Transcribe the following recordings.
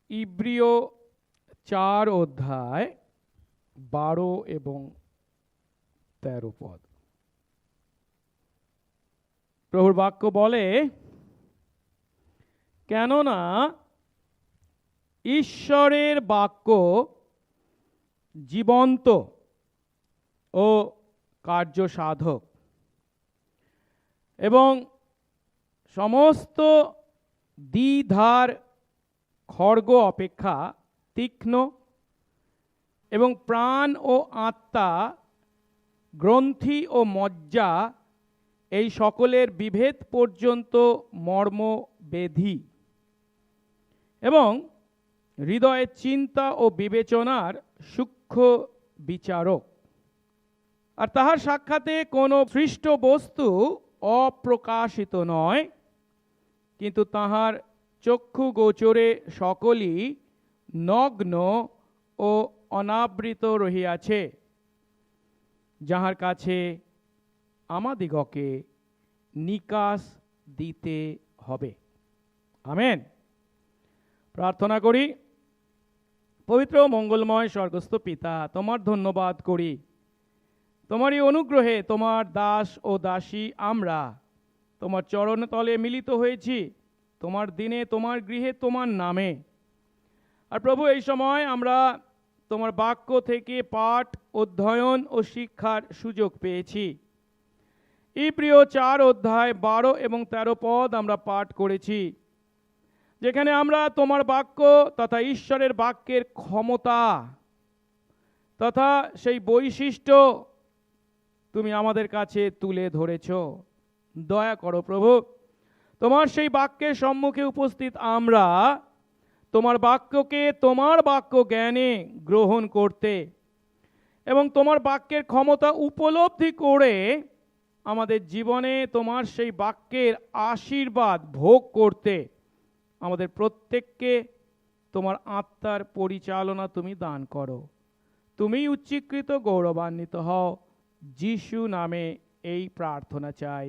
ইব্রিয় 4 অধ্যায় 12 এবং 13 পদ। প্রভুর বাক্য বলে, কেননা ঈশ্বরের বাক্য জীবন্ত ও কার্যসাধক এবং সমস্ত দ্বিধার খড়গ অপেক্ষা তীক্ষ্ণ এবং প্রাণ ও আত্মা, গ্রন্থি ও মজ্জা এই সকলের বিভেদ পর্যন্ত মর্মবেধী এবং হৃদয়ের চিন্তা ও বিবেচনার সূক্ষ্ম বিচারক। আর তাহার সাক্ষাতে কোনো সৃষ্ট বস্তু অপ্রকাশিত নয়, কিন্তু তাহার চক্ষু গোচরে সকলই নগ্ন ও অনাবৃত রহিয়াছে, যাহার কাছে আমাদিগকে নিকাশ দিতে হবে। আমেন। প্রার্থনা করি। পবিত্র মঙ্গলময় স্বর্গস্থ পিতা, তোমার ধন্যবাদ করি, তোমারই অনুগ্রহে তোমার দাস ও দাসী আমরা তোমার চরণতলে মিলিত হয়েছি, তোমার দিনে, তোমার গৃহে, তোমার নামে। আর প্রভু, এই সময় আমরা তোমার বাক্য থেকে পাঠ, অধ্যয়ন ও শিক্ষার সুযোগ পেয়েছি। ইব্রিয় 4 অধ্যায় 12 এবং 13 পদ আমরা পাঠ করেছি, যেখানে আমরা তোমার বাক্য তথা ঈশ্বরের বাক্যের ক্ষমতা তথা সেই বৈশিষ্ট্য তুমি আমাদের কাছে তুলে ধরেছ। দয়া করো প্রভু, তোমার সেই বাক্যের সম্মুখে উপস্থিত আমরা তোমার বাক্যকে তোমার বাক্য জ্ঞানে গ্রহণ করতে এবং তোমার বাক্যের ক্ষমতা উপলব্ধি করে আমাদের জীবনে তোমার সেই বাক্যের আশীর্বাদ ভোগ করতে আমাদের প্রত্যেককে তোমার আত্মার পরিচালনা তুমি দান করো। তুমি উচ্চীকৃত, গৌরবান্বিত হও। যিশু নামে এই প্রার্থনা চাই,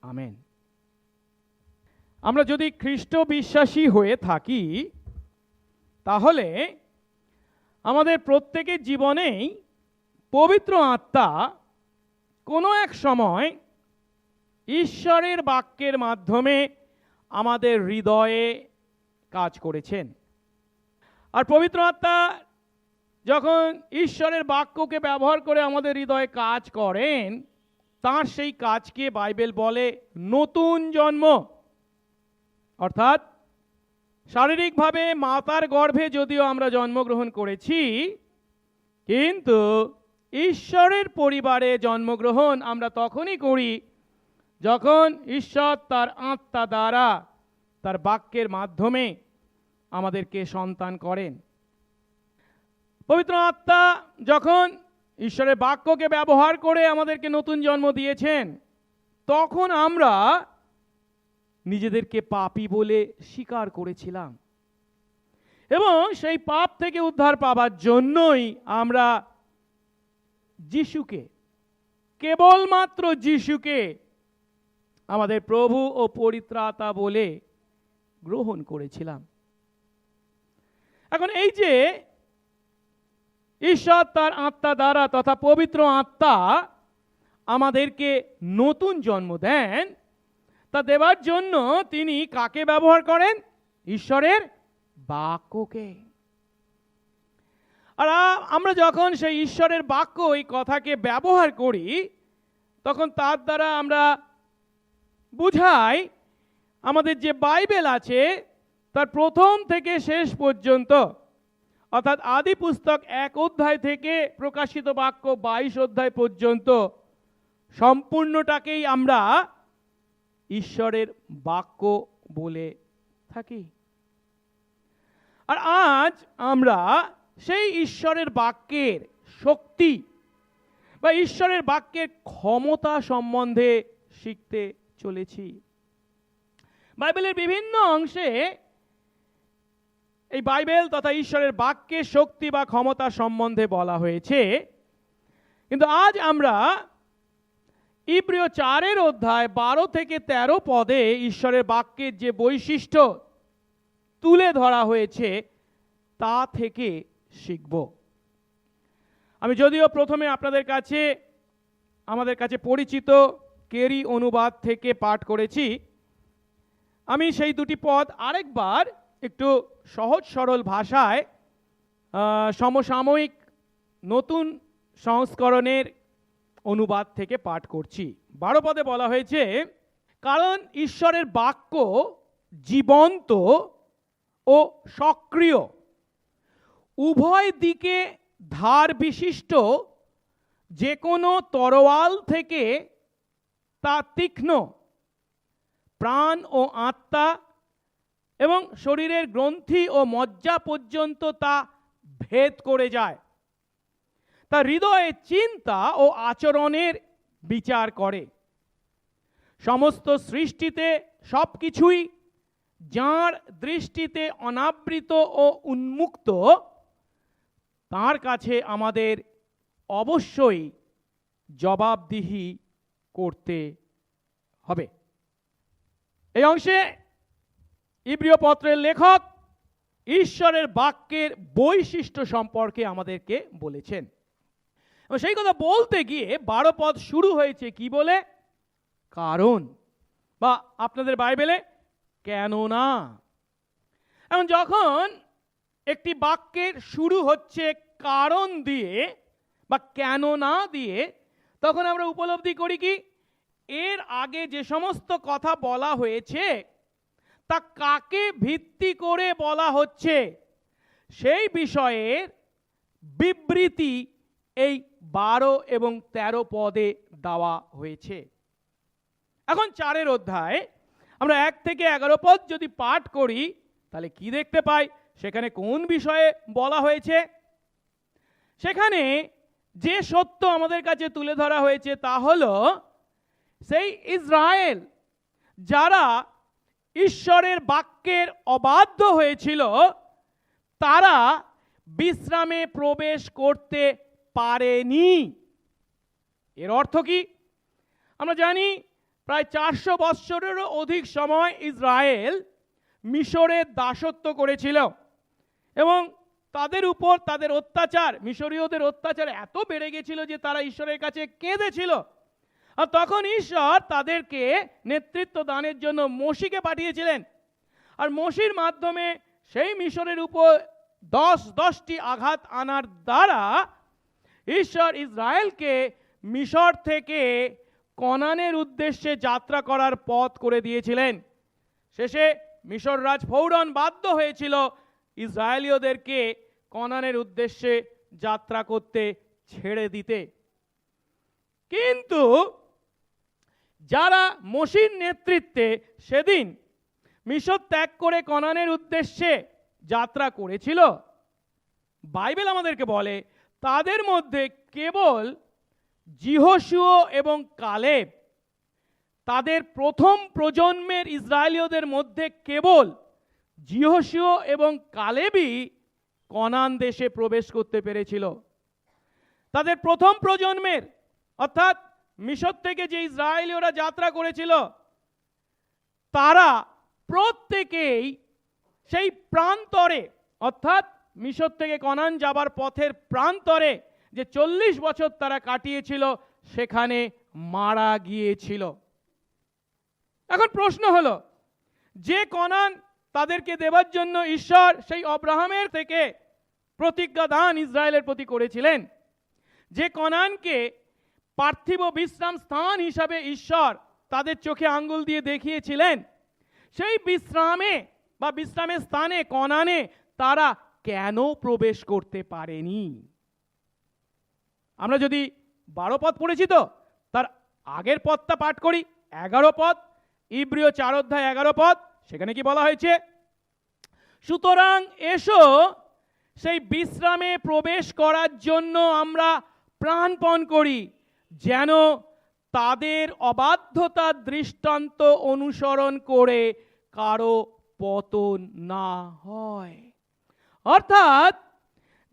আমেন। আমরা যদি খ্রিস্ট বিশ্বাসী হয়ে থাকি, তাহলে আমাদের প্রত্যেকের জীবনেই পবিত্র আত্মা কোনো এক সময় ঈশ্বরের বাক্যের মাধ্যমে আমাদের হৃদয়ে কাজ করেছেন। আর পবিত্র আত্মা যখন ঈশ্বরের বাক্যকে ব্যবহার করে আমাদের হৃদয়ে কাজ করেন, তার সেই কাজকে বাইবেল বলে নতুন জন্ম। অর্থাৎ শারীরিকভাবে মাতার গর্ভে যদিও আমরা জন্মগ্রহণ করেছি, কিন্তু ঈশ্বরের পরিবারে জন্মগ্রহণ আমরা তখনই করি যখন ঈশ্বর তার আত্মা দ্বারা, তার বাক্যের মাধ্যমে আমাদেরকে সন্তান করেন। পবিত্র আত্মা যখন ঈশ্বরের বাক্যকে ব্যবহার করে আমাদেরকে নতুন জন্ম দিয়েছেন, তখন আমরা নিজেদেরকে পাপী বলে স্বীকার করেছিলাম এবং সেই পাপ থেকে উদ্ধার পাবার জন্যই আমরা যিশুকে, কেবলমাত্র যিশুকে আমাদের প্রভু ও পরিত্রাতা বলে গ্রহণ করেছিলাম। এখন এই যে ঈশ্বর তার আত্মা দ্বারা তথা পবিত্র আত্মা আমাদেরকে নতুন জন্ম দেন, তা দেবার জন্য তিনি কাকে ব্যবহার করেন? ঈশ্বরের বাক্যকে। আর আমরা যখন সেই ঈশ্বরের বাক্য, এই কথাকে ব্যবহার করি, তখন তার দ্বারা আমরা বুঝাই আমাদের যে বাইবেল আছে তার প্রথম থেকে শেষ পর্যন্ত, অর্থাৎ আদি পুস্তক 1 অধ্যায় থেকে প্রকাশিত বাক্য 22 অধ্যায় পর্যন্ত সম্পূর্ণটাকেই আমরা ঈশ্বরের বাক্য বলে থাকি। আর আজ আমরা সেই ঈশ্বরের বাক্যের শক্তি বা ঈশ্বরের বাক্যের ক্ষমতা সম্বন্ধে শিখতে চলেছি। বাইবেলের বিভিন্ন অংশে এই বাইবেল তথা ঈশ্বরের বাক্যের শক্তি বা ক্ষমতা সম্বন্ধে বলা হয়েছে, কিন্তু আজ আমরা ইব্রিয় 4 অধ্যায় 12 থেকে 13 পদে ঈশ্বরের বাক্যের যে বৈশিষ্ট্য তুলে ধরা হয়েছে তা থেকে শিখব। আমি যদিও প্রথমে আমাদের কাছে পরিচিত কেরি অনুবাদ থেকে পাঠ করেছি, আমি সেই দুটি পদ আরেকবার একটু সহজ সরল ভাষায় সমসাময়িক নতুন সংস্করণের অনুবাদ থেকে পাঠ করছি। 12 পদে বলা হয়েছে, কারণ ঈশ্বরের বাক্য জীবন্ত ও সক্রিয়, উভয় দিকে ধার বিশিষ্ট, যে কোনো তরোয়াল থেকে তা তীক্ষ্ণ, প্রাণ ও আত্মা এবং শরীরের গ্রন্থি ও মজ্জা পর্যন্ত তা ভেদ করে যায়, তা হৃদয়ের চিন্তা ও আচরণের বিচার করে। সমস্ত সৃষ্টিতে সবকিছুই যার দৃষ্টিতে অনাবৃত ও উন্মুক্ত, তার কাছে আমাদের অবশ্যই জবাবদিহি করতে হবে। এই অংশে ইব্রিয় পত্রের লেখক ঈশ্বরের বাক্যের বৈশিষ্ট্য সম্পর্কে আমাদেরকে বলেছেন, এবং সেই কথা বলতে গিয়ে 12 পদ শুরু হয়েছে কি বলে? কারণ, বা আপনাদের বাইবেলে কেননা। এখন যখন একটি বাক্যের শুরু হচ্ছে কারণ দিয়ে বা কেননা দিয়ে, তখন আমরা উপলব্ধি করি কি এর আগে যে সমস্ত কথা বলা হয়েছে তা কাকে ভিত্তি করে বলা হচ্ছে সেই বিষয়ের বিবৃতি এই 12 এবং 13 পদে দেওয়া হয়েছে। এখন 4 অধ্যায় আমরা 1 থেকে 11 পদ যদি পাঠ করি, তাহলে কি দেখতে পাই? সেখানে কোন বিষয়ে বলা হয়েছে? সেখানে যে সত্য আমাদের কাছে তুলে ধরা হয়েছে তা হলো সেই ইসরায়েল যারা ঈশ্বরের বাক্যের অবাধ্য হয়েছিল, তারা বিশ্রামে প্রবেশ করতে পারেনি। এর অর্থ কি? আমরা জানি প্রায় 400 বৎসরেরও অধিক সময় ইসরায়েল মিশরের দাসত্ব করেছিল, এবং তাদের উপর তাদের অত্যাচার, মিশরীয়দের অত্যাচার এত বেড়ে গেছিল যে তারা ঈশ্বরের কাছে কেঁদেছিল। আর তখন ঈশ্বর তাদেরকে নেতৃত্ব দানের জন্য মোশিকে পাঠিয়েছিলেন, আর মোশির মাধ্যমে সেই মিশরের উপর 10টি আঘাত আনার দ্বারা ঈশ্বর ইসরায়েলকে মিশর থেকে কনানের উদ্দেশ্যে যাত্রা করার পথ করে দিয়েছিলেন। শেষে মিশর রাজ ফৌরন বাধ্য হয়েছিল ইসরায়েলীয়দেরকে কনানের উদ্দেশ্যে যাত্রা করতে ছেড়ে দিতে। কিন্তু যারা মোশির নেতৃত্বে সেদিন মিশর ত্যাগ করে কনানের উদ্দেশ্যে যাত্রা করেছিল, বাইবেল আমাদেরকে বলে তাদের মধ্যে কেবল জিহোশুয় এবং কালেব, তাদের প্রথম প্রজন্মের ইসরায়েলীয়দের মধ্যে কেবল জিহোশুয় এবং কালেবই কনান দেশে প্রবেশ করতে পেরেছিল। তাদের প্রথম প্রজন্মের, অর্থাৎ মিশর থেকে যে ইসরায়েলীয়রা যাত্রা করেছিল, তারা প্রত্যেকেই সেই প্রান্তরে, অর্থাৎ মিশর থেকে কনান যাবার পথের প্রান্তরে যে 40 বছর তারা কাটিয়েছিল, সেখানে মারা গিয়েছিল। এখন প্রশ্ন হলো, যে কনান তাদেরকে দেবার জন্য ঈশ্বর সেই আব্রাহামের থেকে প্রতিজ্ঞা দান ইসরায়েলের প্রতি করেছিলেন, যে কনানকে পার্থিব বিশ্রাম স্থান হিসাবে ঈশ্বর তাদের চোখে আঙ্গুল দিয়ে দেখিয়েছিলেন, সেই বিশ্রামে বা বিশ্রামের স্থানে কনানে তারা কেন প্রবেশ করতে পারেনি? আমরা যদি 12 পদ পড়েছি, তো তার আগের পদটা পাঠ করি, 11 পদ, ইব্রিয় 4 অধ্যায় 11 পদ। সেখানে কি বলা হয়েছে? সুতরাং এসো সেই বিশ্রামে প্রবেশ করার জন্য আমরা প্রাণপণ করি, যেন তাদের অবাধ্যতার দৃষ্টান্ত অনুসরণ করে কারো পতন না হয়। অর্থাৎ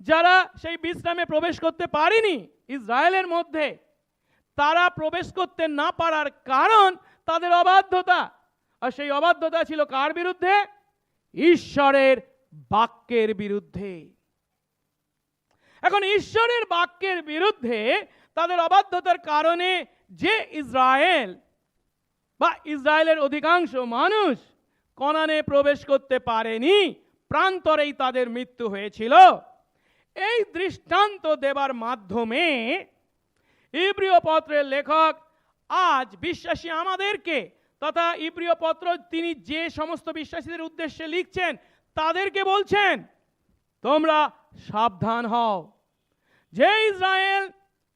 যারা সেই বিশ্রামে প্রবেশ করতে পারেনি ইসরায়েলের মধ্যে, তারা প্রবেশ করতে না পারার কারণ তাদের অবাধ্যতা। আর সেই অবাধ্যতা ছিল কার বিরুদ্ধে? ঈশ্বরের বাক্যের বিরুদ্ধে। এখন ঈশ্বরের বাক্যের বিরুদ্ধে তাদের অবাধ্যতার কারণে যে ইসরায়েল বা ইসরায়েলের অধিকাংশ মানুষ কনানে প্রবেশ করতে পারেনি, প্রান্তরেই তাদের মৃত্যু হয়েছিল, এই দৃষ্টান্ত দেবার মাধ্যমে ইব্রিয় পত্রের লেখক আজ বিশ্বাসী আমাদেরকে তথা ইব্রিয় পত্র তিনি যে সমস্ত বিশ্বাসীদের উদ্দেশ্যে লিখছেন তাদেরকে বলছেন, তোমরা সাবধান হও। যে ইসরায়েল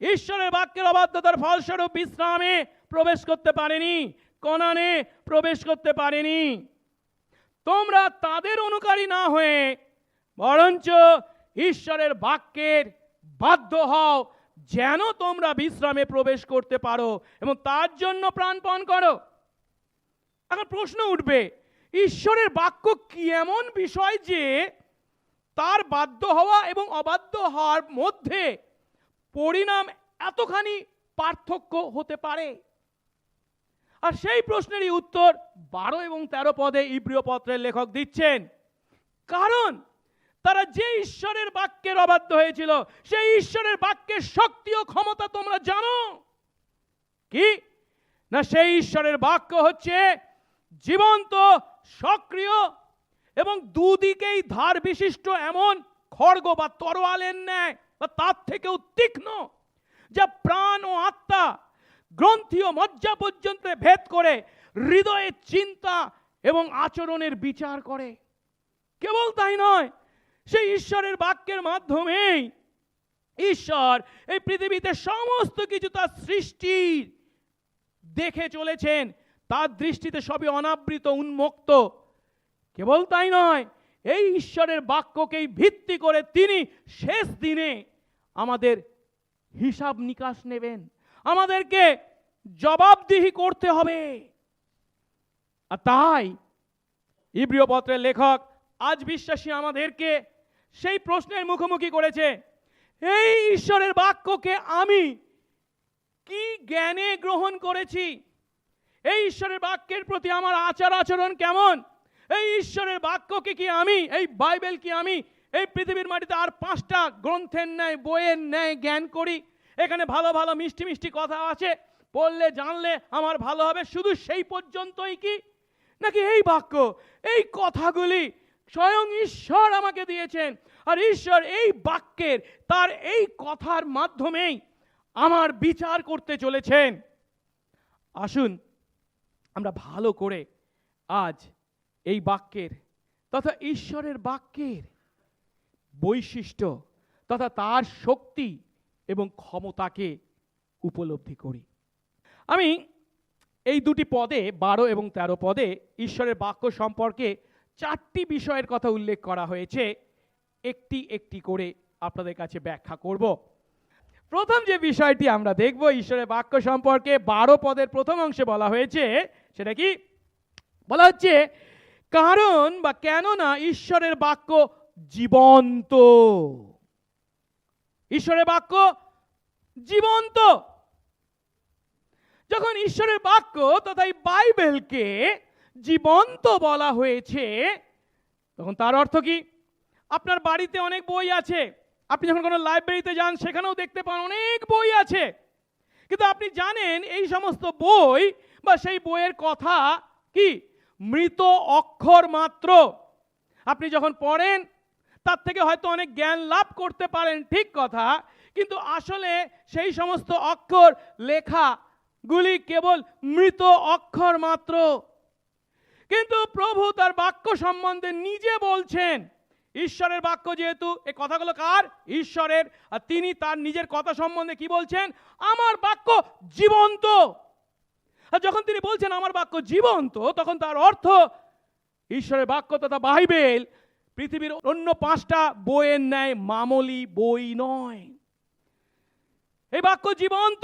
ঈশ্বরের বাক্যের অবাধ্যতার ফলস্বরূপ বিশ্রামে প্রবেশ করতে পারেনি, কনানে প্রবেশ করতে পারেনি, তোমরা তাদের অনুকারী না হয়ে বরঞ্চ ঈশ্বরের বাক্যের বাধ্য হও, যেন তোমরা বিশ্রামে প্রবেশ করতে পারো এবং তার জন্য প্রাণপণ করো। এখন প্রশ্ন উঠবে, ঈশ্বরের বাক্য কি এমন বিষয় যে তার বাধ্য হওয়া এবং অবাধ্য হওয়ার মধ্যে পরিণাম এতখানি পার্থক্য হতে পারে? আর সেই প্রশ্নেরই উত্তর 12 এবং 13 পদে ইব্রিয় পত্রের লেখক দিচ্ছেন। কারণ তারা যে ঈশ্বরের বাক্যের অবাধ্য হয়েছিল সেই ঈশ্বরের বাক্যের শক্তি ও ক্ষমতা তোমরা জানো কি না? সেই ঈশ্বরের বাক্য হচ্ছে জীবন্ত, সক্রিয় এবং দুদিকেই ধার বিশিষ্ট এমন খড়গ বা তরোয়ালের ন্যায় বা তার থেকেও তীক্ষ্ণ, যা প্রাণ ও আত্মা, গ্রন্থি ও মজ্জা পর্যন্ত ভেদ করে হৃদয়ের চিন্তা এবং আচরণের বিচার করে। কেবল তাই নয়, সেই ঈশ্বরের বাক্যের মাধ্যমেই ঈশ্বর এই পৃথিবীতে সমস্ত কিছু তার সৃষ্টি দেখে চলেছেন, তার দৃষ্টিতে সবই অনাবৃত, উন্মুক্ত। কেবল তাই নয়, এই ঈশ্বরের বাক্যকেই ভিত্তি করে তিনি শেষ দিনে আমাদের হিসাব নিকাশ নেবেন, আমাদেরকে জবাবদিহি করতে হবে। আর তাই ইব্রিয় পত্রের লেখক আজ বিশ্বাসী আমাদেরকে সেই প্রশ্নের মুখোমুখি করেছে, এই ঈশ্বরের বাক্যকে আমি কি জ্ঞানে গ্রহণ করেছি? এই ঈশ্বরের বাক্যের প্রতি আমার আচার আচরণ কেমন? এই ঈশ্বরের বাক্যকে কি আমি, এই বাইবেল কি আমি এই পৃথিবীর মাটিতে আর 5টা গ্রন্থের ন্যায়, বইয়ের ন্যায় জ্ঞান করি? এখানে ভালো ভালো মিষ্টি মিষ্টি কথা আছে, পড়লে জানলে আমার ভালো হবে, শুধু সেই পর্যন্তই কি? নাকি এই বাক্য, এই কথাগুলি স্বয়ং ঈশ্বর আমাকে দিয়েছেন, আর ঈশ্বর এই বাক্যের, তার এই কথার মাধ্যমেই আমার বিচার করতে চলেছেন? আসুন আমরা ভালো করে আজ এই বাক্যের তথা ঈশ্বরের বাক্যের বৈশিষ্ট্য তথা তার শক্তি এবং ক্ষমতাকে উপলব্ধি করি। আমি এই দুটি পদে 12 এবং 13 পদে ঈশ্বরের বাক্য সম্পর্কে 4টি বিষয়ের কথা উল্লেখ করা হয়েছে, একটি একটি করে আপনাদের কাছে ব্যাখ্যা করব। প্রথম যে বিষয়টি আমরা দেখব ঈশ্বরের বাক্য সম্পর্কে 12 পদের প্রথম অংশে বলা হয়েছে, সেটা কি? বলা হচ্ছে, কারণ বা কেননা ঈশ্বরের বাক্য জীবন্ত। ঈশ্বরের বাক্য জীবন্ত। যখন ঈশ্বরের বাক্য তথা এই বাইবেলকে জীবন্ত বলা হয়েছে, তখন তার অর্থ কি? আপনার বাড়িতে অনেক বই আছে, আপনি যখন কোনো লাইব্রেরিতে যান সেখানেও দেখতে পান অনেক বই আছে, কিন্তু আপনি জানেন এই সমস্ত বই বা সেই বইয়ের কথা কি? মৃত অক্ষর মাত্র। আপনি যখন পড়েন তার থেকে হয়তো অনেক জ্ঞান লাভ করতে পারেন, ঠিক কথা, কিন্তু আসলে সেই সমস্ত অক্ষর লেখাগুলি কেবল মৃত অক্ষর মাত্র। কিন্তু প্রভু তার বাক্য সম্বন্ধে নিজে বলছেন, ঈশ্বরের বাক্য যেহেতু, এই কথাগুলো কার? ঈশ্বরের। আর তিনি তার নিজের কথা সম্বন্ধে কি বলছেন? আমার বাক্য জীবন্ত। আর যখন তিনি বলছেন আমার বাক্য জীবন্ত, তখন তার অর্থ ঈশ্বরের বাক্য তথা বাইবেল পৃথিবীর অন্য 5টা বইয়ের ন্যায় মামুলি বই নয়। এই বাক্য জীবন্ত,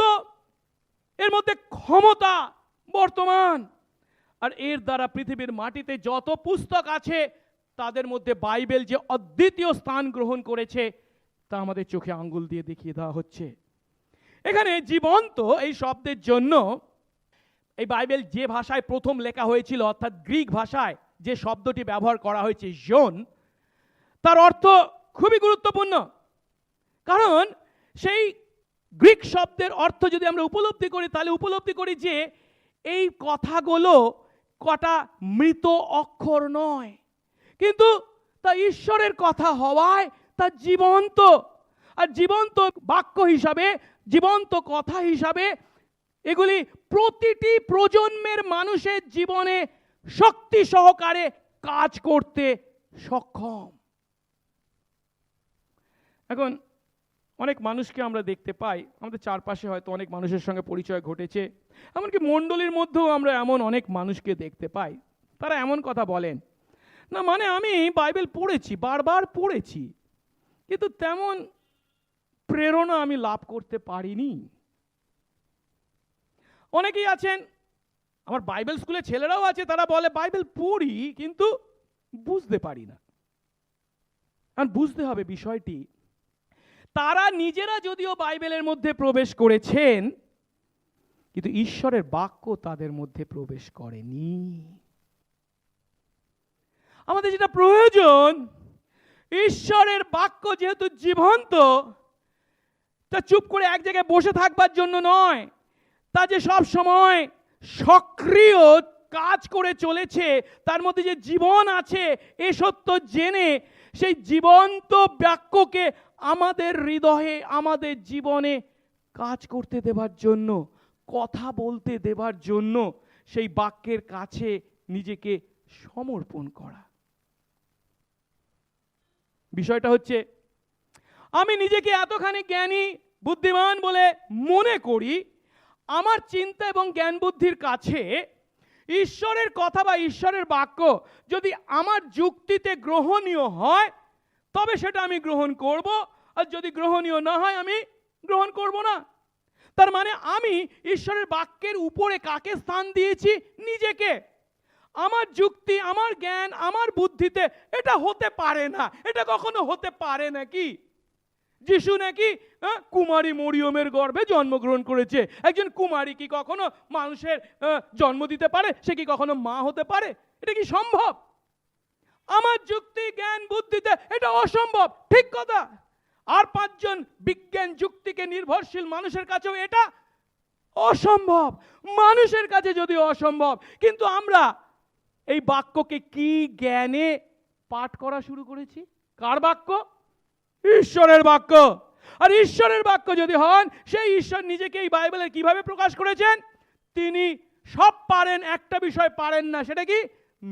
এর মধ্যে ক্ষমতা বর্তমান, আর এর দ্বারা পৃথিবীর মাটিতে যত পুস্তক আছে তাদের মধ্যে বাইবেল যে অদ্বিতীয় স্থান গ্রহণ করেছে তা আমাদের চোখে আঙ্গুল দিয়ে দেখিয়ে দেওয়া হচ্ছে। এখানে জীবন্ত এই শব্দের জন্য এই বাইবেল যে ভাষায় প্রথম লেখা হয়েছিল, অর্থাৎ গ্রিক ভাষায় যে শব্দটি ব্যবহার করা হয়েছে জোন, তার অর্থ খুবই গুরুত্বপূর্ণ, কারণ সেই গ্রিক শব্দের অর্থ যদি আমরা উপলব্ধি করি তাহলে উপলব্ধি করি যে এই কথাগুলো কটা মৃত অক্ষর নয়, কিন্তু তা ঈশ্বরের কথা হওয়ায় তা জীবন্ত, আর জীবন্ত বাক্য হিসাবে, জীবন্ত কথা হিসাবে এগুলি প্রতিটি প্রজন্মের মানুষের জীবনে শক্তি সহকারে কাজ করতে সক্ষম। এখন অনেক মানুষকে আমরা দেখতে পাই, আমাদের চারপাশে হয়তো অনেক মানুষের সঙ্গে পরিচয় ঘটেছে, এমনকি মণ্ডলীর মধ্যেও আমরা এমন অনেক মানুষকে দেখতে পাই, তারা এমন কথা বলেন, না মানে আমি বাইবেল পড়েছি, বারবার পড়েছি, কিন্তু তেমন প্রেরণা আমি লাভ করতে পারিনি। অনেকেই আছেন, আমার বাইবেল স্কুলে ছেলেরাও আছে, তারা বলে বাইবেল পড়ি কিন্তু বুঝতে পারি না। কারণ বুঝতে হবে বিষয়টি, তারা নিজেরা যদিও বাইবেলের মধ্যে প্রবেশ করেছেন, কিন্তু ঈশ্বরের বাক্য তাদের মধ্যে প্রবেশ করেনি। আমাদের যেটা প্রয়োজন, ঈশ্বরের বাক্য যেহেতু জীবন্ত, তা চুপ করে এক জায়গায় বসে থাকবার জন্য নয়, তা যে সব সময় সক্রিয় কাজ করে চলেছে, তার মধ্যে যে জীবন আছে এ সত্য জেনে সেই জীবন্ত বাক্যকে আমাদের হৃদয়ে, আমাদের জীবনে কাজ করতে দেবার জন্য, কথা বলতে দেবার জন্য সেই বাক্যের কাছে নিজেকে সমর্পণ করা। বিষয়টা হচ্ছে, আমি নিজেকে এতখানি জ্ঞানী বুদ্ধিমান বলে মনে করি, আমার চিন্তা এবং জ্ঞান বুদ্ধির কাছে ঈশ্বরের কথা বা ঈশ্বরের বাক্য যদি আমার যুক্তিতে গ্রহণীয় হয় তবে সেটা আমি গ্রহণ করব, আর যদি গ্রহণীয় না হয় আমি গ্রহণ করব না। তার মানে আমি ঈশ্বরের বাক্যের উপরে কাকে স্থান দিয়েছি? নিজেকে। আমার যুক্তি, আমার জ্ঞান, আমার বুদ্ধিতে এটা হতে পারে না, এটা কখনো হতে পারে নাকি? যিশু নাকি কুমারী মরিয়মের গর্ভে জন্মগ্রহণ করেছে, একজন কুমারী কি কখনো মানুষের জন্ম দিতে পারে? সে কি কখনো মা হতে পারে? এটা কি সম্ভব? আমার যুক্তি জ্ঞান বুদ্ধিতে এটা অসম্ভব, ঠিক কথা। আর পাঁচজন বিজ্ঞান যুক্তিকে নির্ভরশীল মানুষের কাছেও এটা অসম্ভব। মানুষের কাছে যদি অসম্ভব, কিন্তু আমরা এই বাক্যকে কি জ্ঞানে পাঠ করা শুরু করেছি? কার বাক্য? ঈশ্বরের বাক্য। আর ঈশ্বরের বাক্য যদি হন, সেই ঈশ্বর নিজেকে এই বাইবেলে কিভাবে প্রকাশ করেছেন? তিনি সব পারেন, একটা বিষয় পারেন না, সেটা কি?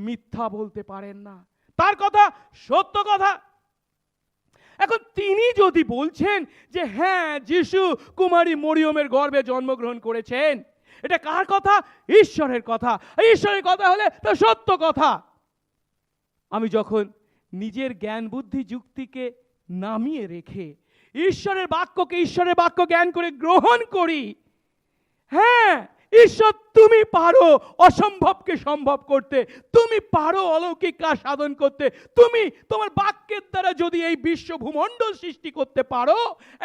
মিথ্যা বলতে পারেন না। তার কথা সত্য কথা। এখন তিনি যদি বলছেন যে হ্যাঁ যিশু কুমারী মরিয়মের গর্ভে জন্মগ্রহণ করেছেন, এটা কার কথা? ঈশ্বরের কথা। ঈশ্বরের কথা হলে তা সত্য কথা। আমি যখন নিজের জ্ঞান বুদ্ধি যুক্তিকে নামিয়ে রেখে ঈশ্বরের বাক্যকে ঈশ্বরের বাক্য জ্ঞান করে গ্রহণ করি, হ্যাঁ ঈশ্বর তুমি পারো অসম্ভবকে সম্ভব করতে, তুমি পারো অলৌকিক কাজ সাধন করতে, তুমি তোমার বাক্যের দ্বারা যদি এই বিশ্ব ভূমণ্ডল সৃষ্টি করতে পারো,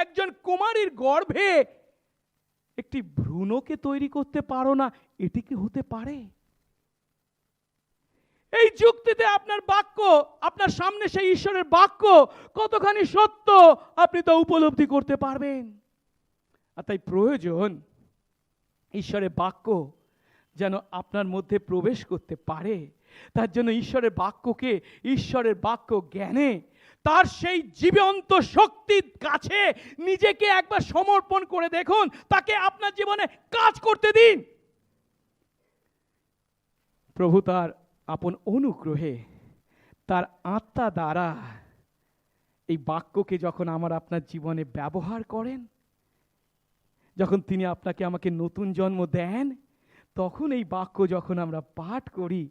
একজন কুমারীর গর্ভে একটি ভ্রূণকে তৈরি করতে পারো না, এটি কি হতে পারে? এই যুক্তিতে আপনার বাক্য, আপনার সামনে সেই ঈশ্বরের বাক্য কতখানি সত্য আপনি তা উপলব্ধি করতে পারবেন। আর তাই প্রয়োজন ঈশ্বরের বাক্য যেন আপনার মধ্যে প্রবেশ করতে পারে। তার জন্য ঈশ্বরের বাক্যকে, ঈশ্বরের বাক্য জ্ঞানে তার সেই জীবন্ত শক্তির কাছে নিজেকে একবার সমর্পণ করে দেখুন, তাকে আপনার জীবনে কাজ করতে দিন। প্রভু তার আপন অনুগ্রহে তার আত্মা দ্বারা এই বাক্যকে যখন আমার আপনার জীবনে ব্যবহার করেন, যখন তিনি আপনাকে আমাকে নতুন জন্ম দেন, তখন এই বাক্য যখন আমরা পাঠ করি,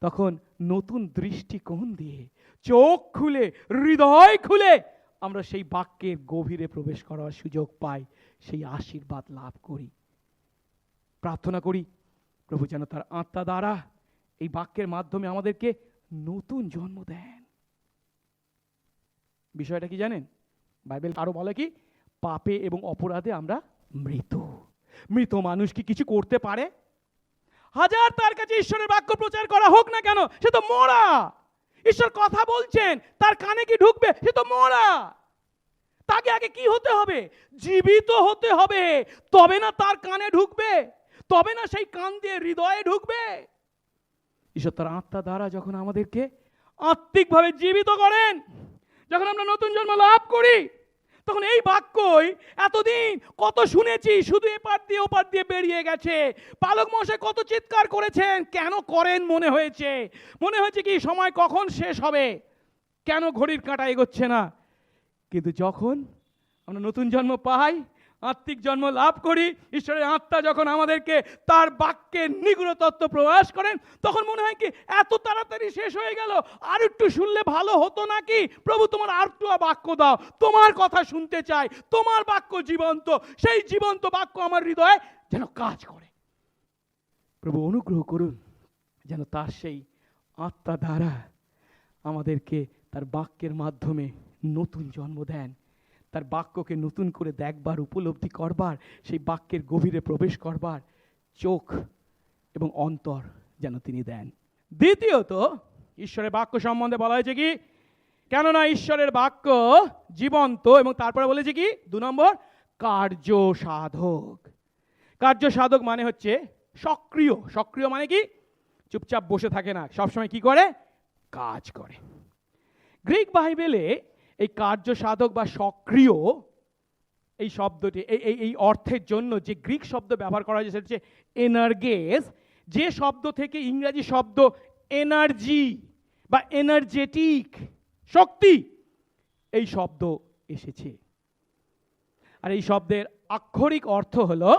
তখন নতুন দৃষ্টিকোণ দিয়ে, চোখ খুলে, হৃদয় খুলে আমরা সেই বাক্যের গভীরে প্রবেশ করার সুযোগ পাই, সেই আশীর্বাদ লাভ করি। প্রার্থনা করি প্রভু যেন তার আত্মা দ্বারা এই বাক্যের মাধ্যমে আমাদেরকে নতুন জন্ম দেন। বিষয়টা কি জানেন? বাইবেল আরো বলে কি? পাপে এবং অপরাধে আমরা মৃত। মৃত মানুষ কি কিছু করতে পারে? হাজার তার কাছে ঈশ্বরের বাক্য প্রচার করা হোক না কেন, সে তো মরা। ঈশ্বর কথা বলছেন, তার কানে কি ঢুকবে? সে তো মরা। তাকে আগে কি হতে হবে? জীবিত হতে হবে, তবে না তার কানে ঢুকবে, তবে না সেই কান দিয়ে হৃদয়ে ঢুকবে। ঈশ্বর তার আত্মা দ্বারা যখন আমাদেরকে আত্মিকভাবে জীবিত করেন, যখন আমরা নতুন জন্ম লাভ করি, তখন এই বাক্যই এতদিন কত শুনেছি, শুধু এপার দিয়ে ওপার দিয়ে বেরিয়ে গেছে। পালক মশাই কত চিৎকার করেছেন, কেন করেন মনে হয়েছে কি সময় কখন শেষ হবে, কেন ঘড়ির কাঁটা এগোচ্ছে না। কিন্তু যখন আমরা নতুন জন্ম পাই, আত্মিক জন্ম লাভ করি, ঈশ্বরের আত্মা যখন আমাদেরকে তার বাক্যের নিগুড় তত্ত্ব প্রকাশ করেন, তখন মনে হয় কি এত তাড়াতাড়ি শেষ হয়ে গেল, আর একটু শুনলে ভালো হতো নাকি। প্রভু তোমার আর একটু বাক্য দাও, তোমার কথা শুনতে চাই, তোমার বাক্য জীবন্ত, সেই জীবন্ত বাক্য আমার হৃদয়ে যেন কাজ করে। প্রভু অনুগ্রহ করুন যেন তার সেই আত্মা দ্বারা আমাদেরকে তার বাক্যের মাধ্যমে নতুন জন্ম দেন, তার বাক্যকে নতুন করে দেখবার, উপলব্ধি করবার, সেই বাক্যের গভীরে প্রবেশ করবার চোখ এবং অন্তর যেন তিনি দেন। দ্বিতীয়ত, ঈশ্বরের বাক্য সম্বন্ধে বলা হয়েছে কি, কেননা ঈশ্বরের বাক্য জীবন্ত, এবং তারপরে বলেছে কি 2 নম্বর, কার্য সাধক। কার্য সাধক মানে হচ্ছে সক্রিয়। সক্রিয় মানে কি? চুপচাপ বসে থাকে না, সবসময় কি করে? কাজ করে। গ্রিক বাইবেলে এই কার্য সাধক বা সক্রিয় এই শব্দটি এই অর্থের জন্য যে গ্রিক শব্দ ব্যবহার করা হয়েছে সেটা হচ্ছে এনার্গেস, যে শব্দ থেকে ইংরেজি শব্দ এনার্জি বা এনার্জেটিক, শক্তি, এই শব্দ এসেছে। আর এই শব্দের আক্ষরিক অর্থ হলো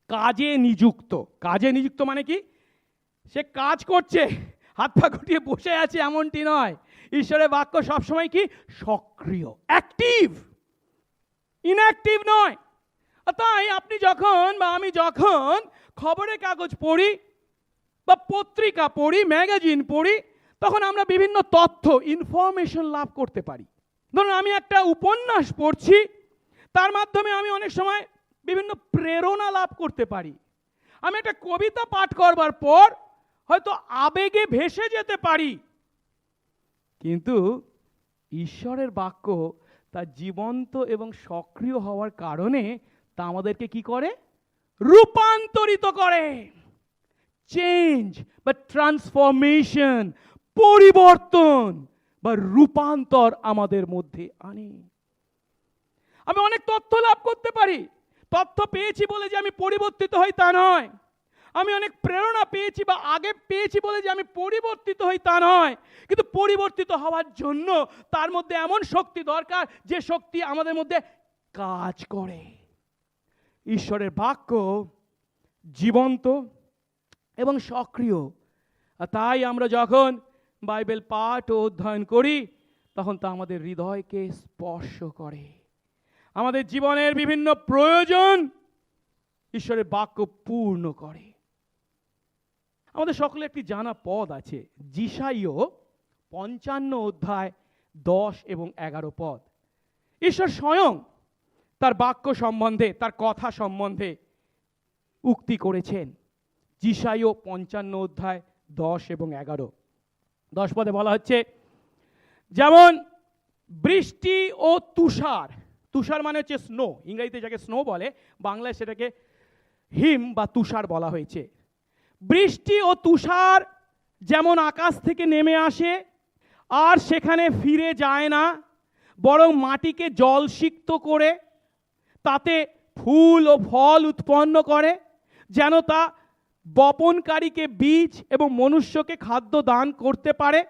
কাজে নিযুক্ত। কাজে নিযুক্ত মানে কি? সে কাজ করছে, হাত পা গুটিয়ে বসে আছে এমনটি নয়। ঈশ্বরের বাক্য সবসময় কি? সক্রিয়, অ্যাক্টিভ, ইনঅ্যাক্টিভ নয়। তাই আপনি যখন বা আমি যখন খবরের কাগজ পড়ি বা পত্রিকা পড়ি, ম্যাগাজিন পড়ি, তখন আমরা বিভিন্ন তথ্য, ইনফরমেশন লাভ করতে পারি। ধরুন আমি একটা উপন্যাস পড়ছি, তার মাধ্যমে আমি অনেক সময় বিভিন্ন প্রেরণা লাভ করতে পারি। আমি একটা কবিতা পাঠ করবার পর হয়তো আবেগে ভেসে যেতে পারি। কিন্তু ঈশ্বরের বাক্য তা জীবন্ত এবং সক্রিয় হওয়ার কারণে তা আমাদেরকে কি করে? রূপান্তরিত করে। চেঞ্জ বা ট্রান্সফরমেশন, পরিবর্তন বা রূপান্তর আমাদের মধ্যে আনে। আমি অনেক তথ্য লাভ করতে পারি, তথ্য পেয়েছি বলে যে আমি পরিবর্তিত হই তা নয়। আমি অনেক প্রেরণা পেয়েছি বা আগে পেয়েছি বলে যে আমি পরিবর্তিত হই তা নয়। কিন্তু পরিবর্তিত হওয়ার জন্য তার মধ্যে এমন শক্তি দরকার যে শক্তি আমাদের মধ্যে কাজ করে। ঈশ্বরের বাক্য জীবন্ত এবং সক্রিয়। আর তাই আমরা যখন বাইবেল পাঠ ও অধ্যয়ন করি, তখন তা আমাদের হৃদয়কে স্পর্শ করে। আমাদের জীবনের বিভিন্ন প্রয়োজন ঈশ্বরের বাক্য পূর্ণ করে। আমাদের সকলের একটি জানা পদ আছে, যিশাইয় 55 অধ্যায় 10 এবং 11 পদ। ঈশ্বর স্বয়ং তার বাক্য সম্বন্ধে, তার কথা সম্বন্ধে উক্তি করেছেন। যিশাইয় 55 অধ্যায় 10 এবং 11। 10 পদে বলা হচ্ছে, যেমন বৃষ্টি ও তুষার, তুষার মানে হচ্ছে স্নো, ইংরেজিতে যাকে স্নো বলে, বাংলায় সেটাকে হিম বা তুষার বলা হয়েছে। বৃষ্টি ও তুষার যেমন আকাশ থেকে নেমে আসে আর সেখানে ফিরে যায় না, বরং মাটিকে জলসিক্ত করে তাতে ফুল ও ফল উৎপন্ন করে, যেন তা বপনকারীকে বীজ এবং মনুষ্যকে খাদ্য দান করতে পারে,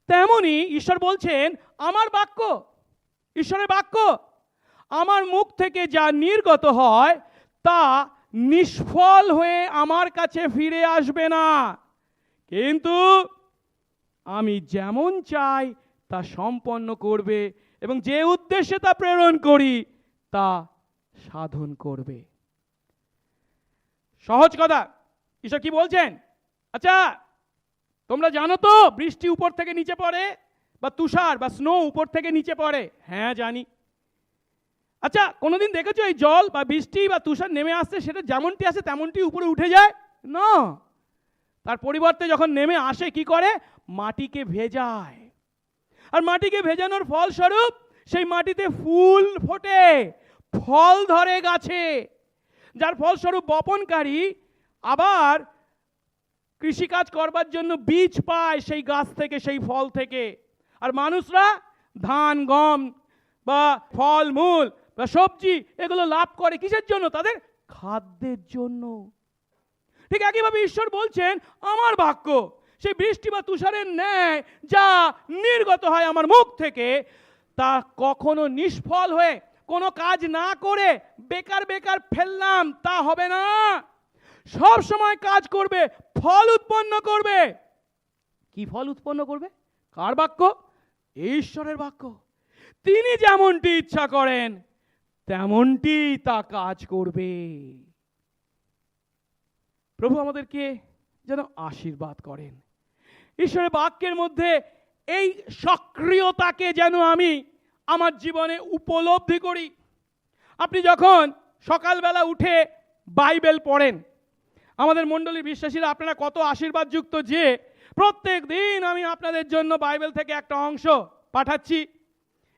তেমনি ঈশ্বর বলছেন আমার বাক্য, ঈশ্বরের বাক্য আমার মুখ থেকে যা নির্গত হয় তা নিষ্ফল হয়ে আমার কাছে ফিরে আসবে না, কিন্তু আমি যেমন চাই তা সম্পন্ন করবে এবং যে উদ্দেশ্যে তা প্রেরণ করি তা সাধন করবে। সহজ কথা, ঈশ্বর কি বলছেন? আচ্ছা তোমরা জানো তো বৃষ্টি উপর থেকে নিচে পড়ে বা তুষার বা স্নো উপর থেকে নিচে পড়ে? হ্যাঁ জানি। আচ্ছা কোনোদিন দেখেছো এই জল বা বৃষ্টি বা তুষার নেমে আসছে সেটা যেমনটি আসে তেমনটি উপরে উঠে যায়? না, তার পরিবর্তে যখন নেমে আসে কি করে? মাটিকে ভেজায়। আর মাটিকে ভেজানোর ফলস্বরূপ সেই মাটিতে ফুল ফোটে, ফল ধরে গাছে, যার ফলস্বরূপ বপনকারী আবার কৃষিকাজ করবার জন্য বীজ পায় সেই গাছ থেকে, সেই ফল থেকে। আর মানুষরা ধান, গম বা ফল মূল বা সবজি এগুলো লাভ করে কিসের জন্য? তাদের খাদ্যের জন্য। ঠিক একইভাবে ঈশ্বর বলছেন, আমার বাক্য সেই বৃষ্টি বা তুষারের ন্যায় যা নির্গত হয় আমার মুখ থেকে, তা কখনো নিষ্ফল হয়ে কোনো কাজ না করে বেকার বেকার ফেললাম তা হবে না। সব সময় কাজ করবে, ফল উৎপন্ন করবে। কি ফল উৎপন্ন করবে? কার বাক্য? ঈশ্বরের বাক্য। তিনি যেমনটি ইচ্ছা করেন তেমনটি তা কাজ করবে। প্রভু আমাদেরকে যেন আশীর্বাদ করেন। ঈশ্বরের বাক্যের মধ্যে এই সক্রিয়তাকে যেন আমি আমার জীবনে উপলব্ধি করি। আপনি যখন সকালবেলা উঠে বাইবেল পড়েন, আমাদের মণ্ডলীর বিশ্বাসীরা আপনারা কত আশীর্বাদযুক্ত যে প্রত্যেক দিন আমি আপনাদের জন্য বাইবেল থেকে একটা অংশ পাঠাচ্ছি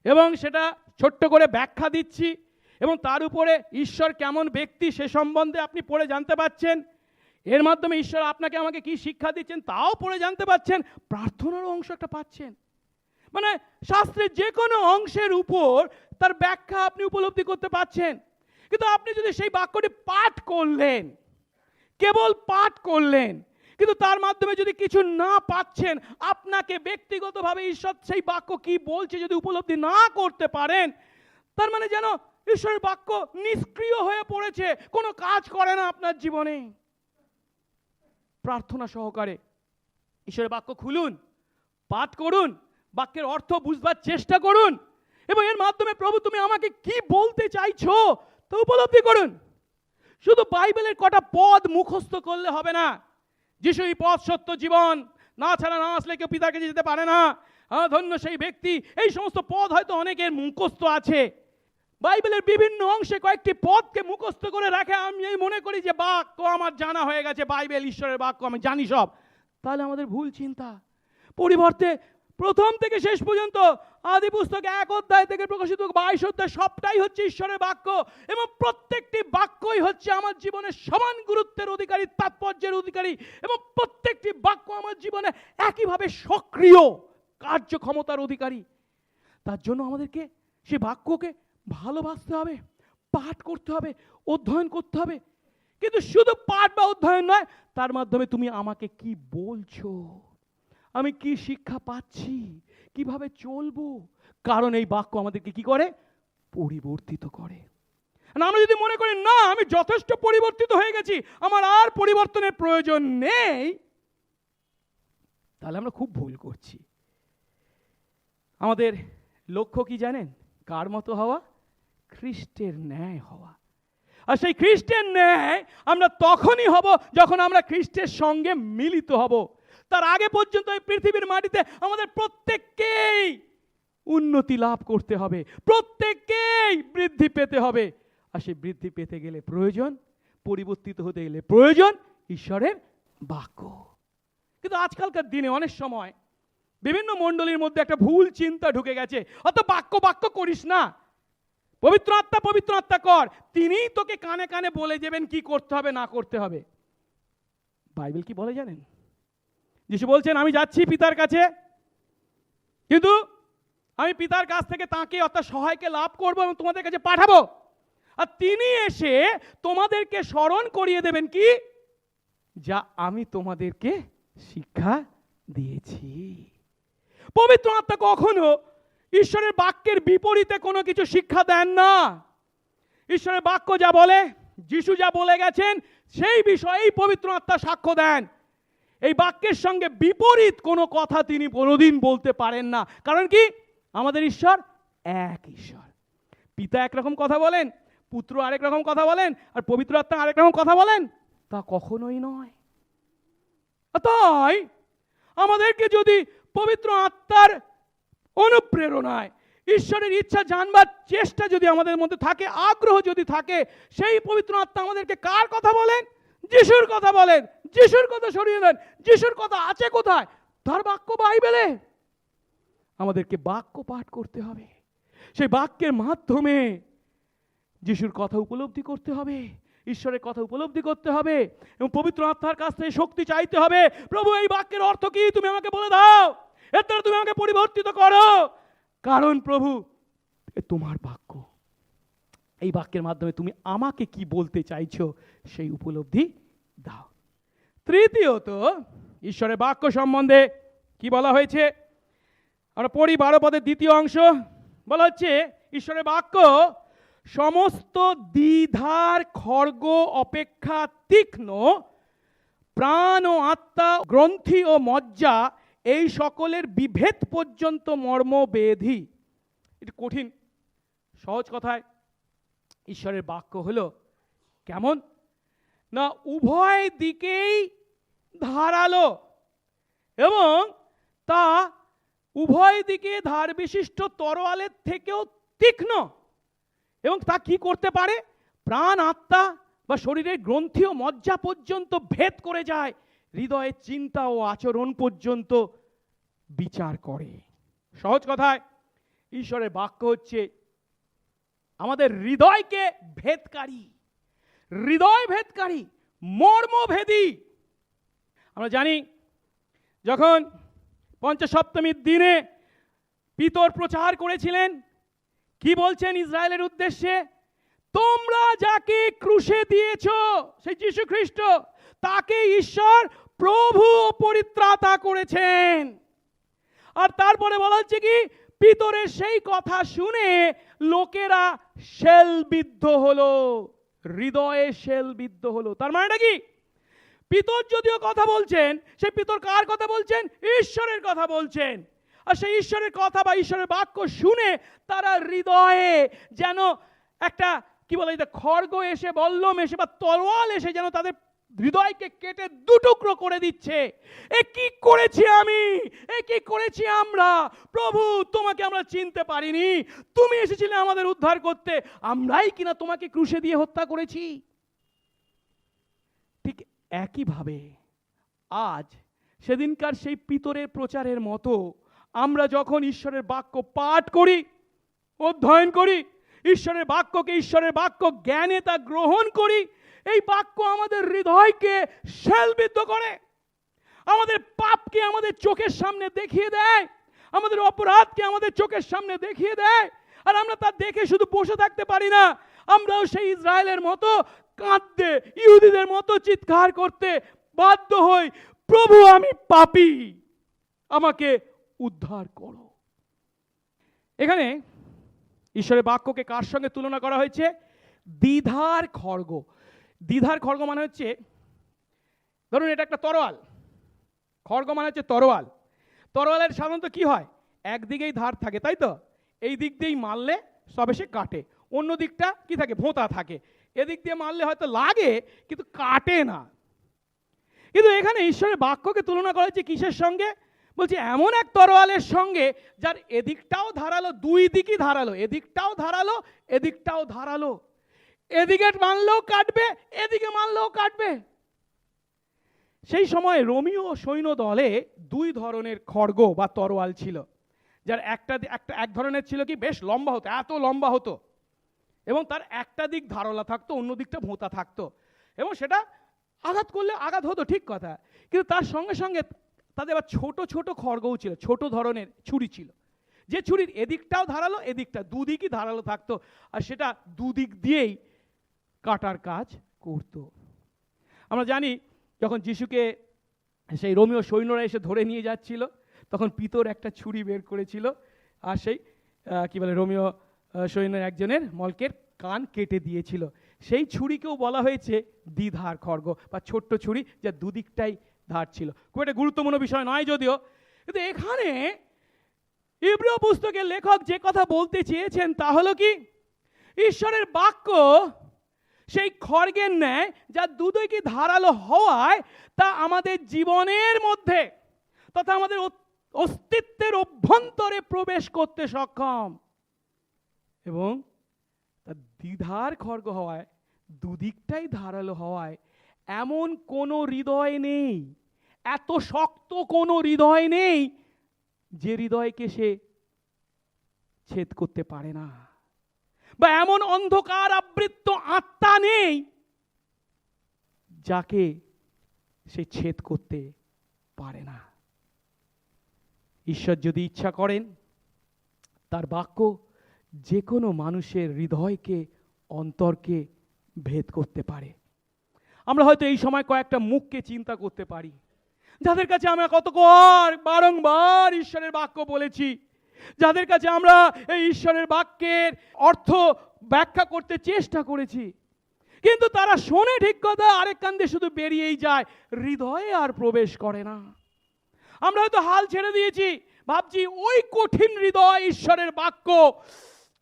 এবং সেটা ছোট্ট করে ব্যাখ্যা দিচ্ছি, এবং তার উপরে ঈশ্বর কেমন ব্যক্তি সে সম্বন্ধে আপনি পড়ে জানতে পাচ্ছেন। এর মাধ্যমে ঈশ্বর আপনাকে আমাকে কি শিক্ষা দিচ্ছেন তাও পড়ে জানতে পাচ্ছেন। প্রার্থনারও অংশ একটা পাচ্ছেন। মানে শাস্ত্রের যে কোনো অংশের উপর তার ব্যাখ্যা আপনি উপলব্ধি করতে পাচ্ছেন। কিন্তু আপনি যদি সেই বাক্যটি পাঠ করলেন, কেবল পাঠ করলেন, কিন্তু তার মাধ্যমে যদি কিছু না পাচ্ছেন, আপনাকে ব্যক্তিগতভাবে ঈশ্বর সেই বাক্য কি বলছে যদি উপলব্ধি না করতে পারেন, তার মানে যেন ঈশ্বরের বাক্য নিষ্ক্রিয় হয়ে পড়েছে, কোনো কাজ করে না আপনার জীবনে। প্রার্থনা সহকারে ঈশ্বরের বাক্য খুলুন, পাঠ করুন, বাক্যের অর্থ বুঝবার চেষ্টা করুন, এবং এর মাধ্যমে প্রভু তুমি আমাকে কি বলতে চাইছো তা উপলব্ধি করুন। শুধু বাইবেলের কটা পদ মুখস্থ করলে হবে না। যিশুই পথ, সত্য, জীবন, না ছাড়া না আসলে কেউ পিতার কাছে যেতে পারে না, ধন্য সেই ব্যক্তি, এই সমস্ত পদ হয়তো অনেকের মুখস্থ আছে। বাইবেলের বিভিন্ন অংশে কয়েকটি পদকে মুখস্থ করে রাখে, আমি এই মনে করি যে বাক্য আমার জানা হয়ে গেছে, বাইবেল ঈশ্বরের বাক্য আমি জানি সব। তাহলে আমাদের ভুল চিন্তা। পরিবর্তে প্রথম থেকে শেষ পর্যন্ত আদি পুস্তক 1 অধ্যায় থেকে প্রকাশিত 22 অধ্যায় সবটাই হচ্ছে ঈশ্বরের বাক্য, এবং প্রত্যেকটি বাক্যই হচ্ছে আমার জীবনে সমান গুরুত্বের অধিকারী, তাৎপর্যের অধিকারী, এবং প্রত্যেকটি বাক্য আমার জীবনে একইভাবে সক্রিয় কার্যক্ষমতার অধিকারী। তার জন্য আমাদেরকে সেই বাক্যকে ভালোবাসতে হবে, পাঠ করতে হবে, অধ্যয়ন করতে হবে। কিন্তু শুধু পাঠ বা অধ্যয়ন নয়, তার মাধ্যমে তুমি আমাকে কি বলছো, আমি কি শিক্ষা পাচ্ছি, কিভাবে চলবো। কারণ এই বাক্য আমাদেরকে কি করে? পরিবর্তিত করে। আমরা যদি মনে করি না আমি যথেষ্ট পরিবর্তিত হয়ে গেছি, আমার আর পরিবর্তনের প্রয়োজন নেই, তাহলে আমরা খুব ভুল করছি। আমাদের লক্ষ্য কি জানেন? কার মতো হওয়া? খ্রিস্টের ন্যায় হওয়া। আর সেই খ্রিস্টের ন্যায় আমরা তখনই হব যখন আমরা খ্রিস্টের সঙ্গে মিলিত হব। তার আগে পর্যন্ত এই পৃথিবীর মাটিতে আমাদের প্রত্যেককেই উন্নতি লাভ করতে হবে, প্রত্যেককেই বৃদ্ধি পেতে হবে। আর সেই বৃদ্ধি পেতে গেলে প্রয়োজন, পরিবর্তিত হতে গেলে প্রয়োজন ঈশ্বরের বাক্য। কিন্তু আজকালকার দিনে অনেক সময় বিভিন্ন মণ্ডলীর মধ্যে একটা ভুল চিন্তা ঢুকে গেছে, অত বাক্য বাক্য করিস না, পবিত্র আত্মা কর, তিনিই তোকে কানে কানে বলে দেবেন কি করতে হবে না করতে হবে। বাইবেল কি বলে জানেন? যিশু বলছেন আমি যাচ্ছি পিতার কাছে, কিন্তু আমি পিতার কাছ থেকে তাকে অর্থাৎ সহায়কে লাভ করবো এবং তোমাদের কাছে পাঠাবো, আর তিনি এসে তোমাদেরকে স্মরণ করিয়ে দেবেন কি, যা আমি তোমাদেরকে শিক্ষা দিয়েছি। পবিত্র আত্মা কখনো ঈশ্বরের বাক্যের বিপরীতে কোনো কিছু শিক্ষা দেন না। ঈশ্বরের বাক্য যা বলে, যিশু যা বলে গেছেন সেই বিষয়েই পবিত্র আত্মা সাক্ষ্য দেন। এই বাক্যের সঙ্গে বিপরীত কোনো কথা তিনি কোনোদিন বলতে পারেন না। কারণ কি? আমাদের ঈশ্বর এক ঈশ্বর। পিতা একরকম কথা বলেন, পুত্র আরেক রকম কথা বলেন, আর পবিত্র আত্মা আরেক রকম কথা বলেন, তা কখনোই নয়। তাই আমাদেরকে যদি পবিত্র আত্মার অনুপ্রেরণায় ঈশ্বরের ইচ্ছা জানবার চেষ্টা যদি আমাদের মধ্যে থাকে, আগ্রহ যদি থাকে, সেই পবিত্র আত্মা আমাদেরকে কার কথা বলেন? যিশুর কথা বলেন, যিশুর কথা সরিয়ে দেন। যিশুর কথা আছে কোথায়? তার বাক্য বাইবেলে। আমাদেরকে বাক্য পাঠ করতে হবে, সেই বাক্যের মাধ্যমে যিশুর কথা উপলব্ধি করতে হবে, ঈশ্বরের কথা উপলব্ধি করতে হবে এবং পবিত্র আত্মার কাছ থেকে শক্তি চাইতে হবে। প্রভু, এই বাক্যের অর্থ কি? তুমি আমাকে বলে দাও, এর দ্বারা তুমি আমাকে পরিবর্তিত করো। কারণ প্রভু, তোমার বাক্য, এই বাক্যের মাধ্যমে তুমি আমাকে কি বলতে চাইছো সেই উপলব্ধি দাও। তৃতীয়ত, ঈশ্বরের বাক্য সম্বন্ধে কি বলা হয়েছে? আমরা পড়ি 12 পদের দ্বিতীয় অংশ। বলা হচ্ছে, ঈশ্বরের বাক্য সমস্ত দ্বিধার খড়গ অপেক্ষা তীক্ষ্ণ, প্রাণ ও আত্মা, গ্রন্থি ও মজ্জা, এই সকলের বিভেদ পর্যন্ত মর্মবেধী। এটা কঠিন। সহজ কথায় ঈশ্বরের বাক্য হলো কেমন না, উভয় দিকেই ধারালো এবং তা উভয় দিকে ধার বিশিষ্ট তরোয়ালের থেকেও তীক্ষ্ণ। এবং তা কি করতে পারে? প্রাণ, আত্মা বা শরীরের গ্রন্থি ও মজ্জা পর্যন্ত ভেদ করে যায়, হৃদয়ের চিন্তা ও আচরণ পর্যন্ত বিচার করে। সহজ কথায় ঈশ্বরের বাক্য হচ্ছে আমাদের হৃদয়কে ভেদকারী, হৃদয় ভেদকারী, মর্মভেদী। আমরা জানি যখন পঞ্চসপ্তমীর দিনে পিতর প্রচার করেছিলেন, কি বলছেন ইসরায়েলের উদ্দেশ্যে? তোমরা যাকে ক্রুশে দিয়েছ, সেই যীশু খ্রিস্ট, তাকে ঈশ্বর প্রভু ও পরিত্রাতা করেছেন। আর তারপরে বলা হচ্ছে কি, পিতরের সেই কথা শুনে লোকেরা শেলবিদ্ধ হলো, হৃদয়ে শেলবিদ্ধ হলো। তার মানেটা কি? পিতর যদিও কথা বলছেন, সেই পিতর কার কথা বলছেন? ঈশ্বরের কথা বলছেন। আর সেই ঈশ্বরের কথা বা ঈশ্বরের বাক্য শুনে তারা হৃদয়ে যেন একটা কি বলে, খড়গ এসে, বল্লম এসে বা তরোয়াল এসে যেন তাদের হৃদয়কে কেটে দুটুকরো করে দিচ্ছে। এ কি করেছি আমি, এ কি করেছি আমরা? প্রভু, তোমাকে আমরা চিনতে পারিনি, তুমি এসেছিলে আমাদের উদ্ধার করতে, আমরাই কিনা তোমাকে ক্রুশে দিয়ে হত্যা করেছি। ঠিক একইভাবে আজ সেদিনকার সেই পিতরের প্রচারের মতো আমরা যখন ঈশ্বরের বাক্য পাঠ করি, অধ্যয়ন করি, ঈশ্বরের বাক্যকে, ঈশ্বরের বাক্য জ্ঞানে তা গ্রহণ করি, এই বাক্য আমাদের হৃদয়কে শেলবিদ্ধ করে, আমাদের পাপকে আমাদের চোখের সামনে দেখিয়ে দেয়, আমাদের অপরাধকে আমাদের চোখের সামনে দেখিয়ে দেয়। আর আমরা তা দেখে শুধু বসে থাকতে পারি না, আমরাও সেই ইসরায়েলের মতো কাঁদতে, ইহুদিদের মতো চিৎকার করতে বাধ্য হই, প্রভু আমি পাপী, আমাকে উদ্ধার করো। এখানে ঈশ্বরের বাক্যকে কার সঙ্গে তুলনা করা হয়েছে? দ্বিধার খড়গ। দ্বিধার খড়গ মানে হচ্ছে, ধরুন এটা একটা তরোয়াল, খড়গ মানে হচ্ছে তরোয়াল। তরোয়ালের সাধারণত কি হয়? একদিকেই ধার থাকে, তাই তো? এই দিক দিয়েই মারলে সবে সে কাটে, অন্য দিকটা কি থাকে? ভোঁতা থাকে। এদিক দিয়ে মারলে হয়তো লাগে কিন্তু কাটে না। কিন্তু এখানে ঈশ্বরের বাক্যকে তুলনা করা হয়েছে কিসের সঙ্গে? বলছি এমন এক তরোয়ালের সঙ্গে যার এদিকটাও ধারালো, দুই দিকই ধারালো, এদিকটাও ধারালো, এদিকটাও ধারালো। এদিকে মারলেও কাটবে, এদিকে মারলেও কাটবে। সেই সময় রোমীয় সৈন্য দলে দুই ধরনের খড়গ বা তরোয়াল ছিল, যার এক ধরনের ছিল কি বেশ লম্বা হতো, এত লম্বা হতো, এবং তার একটা দিক ধারালো থাকতো, অন্য দিকটা ভোঁতা থাকতো, এবং সেটা আঘাত করলে আঘাত হতো, ঠিক কথা। কিন্তু তার সঙ্গে সঙ্গে তাদের আবার ছোট ছোট খড়গও ছিল, ছোট ধরনের ছুরি ছিল, যে ছুরির এদিকটাও ধারালো, এদিকটা, দুদিকই ধারালো থাকতো, আর সেটা দুদিক দিয়েই কাটার কাজ করত। আমরা জানি যখন যিশুকে সেই রোমীয় সৈন্যরা এসে ধরে নিয়ে যাচ্ছিল, তখন পিতর একটা ছুরি বের করেছিল, আর সেই কি বলে, রোমীয় সৈন্যের একজনের মলকের কান কেটে দিয়েছিল। সেই ছুরিকেও বলা হয়েছে দ্বিধার খড়গ বা ছোট্ট ছুরি, যা দুদিকটাই ধার ছিল। খুব একটা গুরুত্বপূর্ণ বিষয় নয় যদিও, কিন্তু এখানে ইব্রিয় পুস্তকের লেখক যে কথা বলতে চেয়েছেন তা হলো কি, ঈশ্বরের বাক্য সেই খড়গের ন্যায়, যা দুদিকে ধারালো হওয়ায় তা আমাদের জীবনের মধ্যে তথা আমাদের অস্তিত্বের অভ্যন্তরে প্রবেশ করতে সক্ষম, এবং দ্বিধার খড়গ হওয়ায়, দুদিকটাই ধারালো হওয়ায় এমন কোনো হৃদয় নেই, এত শক্ত কোনো হৃদয় নেই যে হৃদয়কে সে ছেদ করতে পারে না, বা এমন অন্ধকার আবৃত আত্মা নেই যাকে সে ছেদ করতে পারে না। ঈশ্বর যদি ইচ্ছা করেন, তার বাক্য যে কোনো মানুষের হৃদয়কে, অন্তরকে ভেদ করতে পারে। আমরা হয়তো এই সময় কয়েকটা মুখকে চিন্তা করতে পারি, যাদের কাছে আমরা কতবার বারংবার ঈশ্বরের বাক্য বলেছি, যাদের কাছে আমরা এই ঈশ্বরের বাক্যের অর্থ ব্যাখ্যা করতে চেষ্টা করেছি, কিন্তু তারা শোনে ঠিক কথা, আরেক কান দিয়ে শুধু বেরিয়েই যায়, হৃদয়ে আর প্রবেশ করে না। আমরা হয়তো হাল ছেড়ে দিয়েছি, ভাবছি ওই কঠিন হৃদয় ঈশ্বরের বাক্য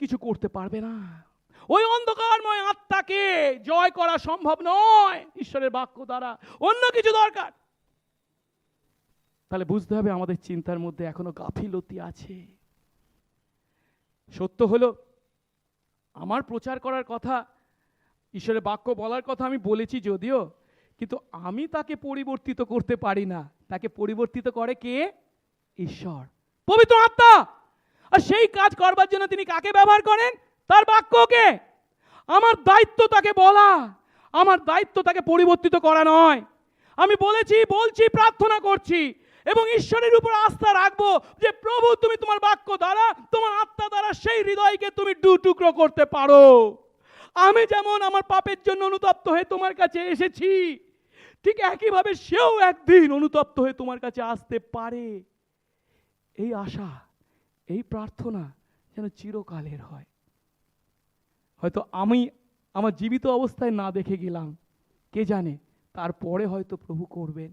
কিছু করতে পারবে না, ওই অন্ধকারময় আত্মাকে জয় করা সম্ভব নয় ঈশ্বরের বাক্য দ্বারা, অন্য কিছু দরকার। তাহলে বুঝতে হবে আমাদের চিন্তার মধ্যে এখনো গাফিলতি আছে। সত্য হলো, আমার প্রচার করার কথা, ঈশ্বরের বাক্য বলার কথা আমি বলেছি যদিও, কিন্তু আমি তাকে পরিবর্তিত করতে পারি না। তাকে পরিবর্তিত করে কে? ঈশ্বর, পবিত্র আত্মা। আর সেই কাজ করবার জন্য তিনি কাকে ব্যবহার করেন? তার বাক্যকে। আমার দায়িত্ব তাকে বলা, আমার দায়িত্ব তাকে পরিবর্তিত করা নয়। আমি বলেছি, বলছি, প্রার্থনা করছি এবং ঈশ্বরের উপর আস্থা রাখবো যে প্রভু তুমি তোমার বাক্য দ্বারা, তোমার আত্মা দ্বারা সেই হৃদয়কে তুমি দু টুকরো করতে পারো। আমি যেমন আমার পাপের জন্য অনুতপ্ত হয়ে তোমার কাছে এসেছি, ঠিক একইভাবে সেও একদিন অনুতপ্ত হয়ে তোমার কাছে আসতে পারে। এই আশা, এই প্রার্থনা যেন চিরকালের হয়। হয়তো আমি আমার জীবিত অবস্থায় না দেখে গেলাম, কে জানে তারপরে হয়তো প্রভু করবেন।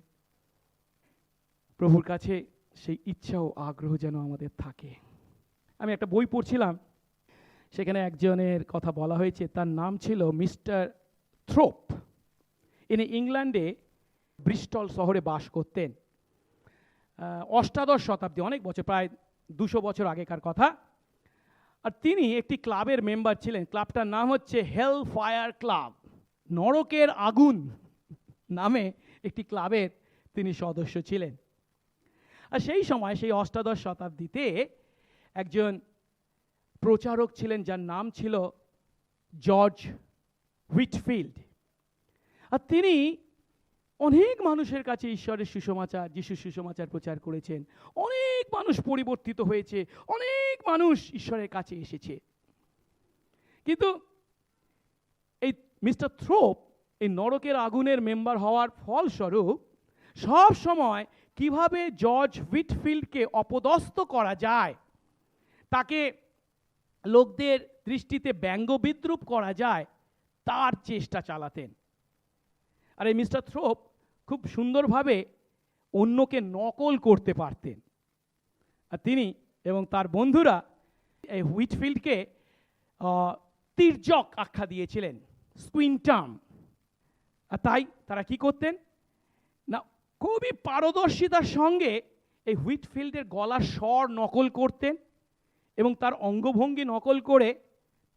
প্রভুর কাছে সেই ইচ্ছা ও আগ্রহ যেন আমাদের থাকে। আমি একটা বই পড়ছিলাম, সেখানে একজনের কথা বলা হয়েছে, তার নাম ছিল মিস্টার থ্রোপ। ইনি ইংল্যান্ডে ব্রিস্টল শহরে বাস করতেন। অষ্টাদশ শতাব্দী, অনেক বছর, প্রায় 200 বছর আগেকার কথা। আর তিনি একটি ক্লাবের মেম্বার ছিলেন। ক্লাবটার নাম হচ্ছে হেল ফায়ার ক্লাব, নরকের আগুন নামে একটি ক্লাবের তিনি সদস্য ছিলেন। আর সেই সময়, সেই অষ্টাদশ শতাব্দীতে একজন প্রচারক ছিলেন যার নাম ছিল জর্জ হুইটফিল্ড। আর তিনি অনেক মানুষের কাছে ঈশ্বরের সুসমাচার, যিশুর সুসমাচার প্রচার করেছেন। অনেক মানুষ পরিবর্তিত হয়েছে, অনেক মানুষ ঈশ্বরের কাছে এসেছে। কিন্তু এই মিস্টার থ্রোপ এই নরকের আগুনের মেম্বার হওয়ার ফলস্বরূপ সব সময় কিভাবে জর্জ হুইটফিল্ডকে অপদস্থ করা যায়, তাকে লোকদের দৃষ্টিতে ব্যঙ্গ বিদ্রুপ করা যায়, তার চেষ্টা চালাতেন। আর এই মিস্টার থ্রোপ খুব সুন্দরভাবে অন্যকে নকল করতে পারতেন। আর তিনি এবং তার বন্ধুরা এই হুইটফিল্ডকে তির্যক আখ্যা দিয়েছিলেন, স্কুইন্টাম। আর তাই তারা কি করতেন না, খুবই পারদর্শিতার সঙ্গে এই হুইটফিল্ডের গলার স্বর নকল করতেন এবং তার অঙ্গভঙ্গি নকল করে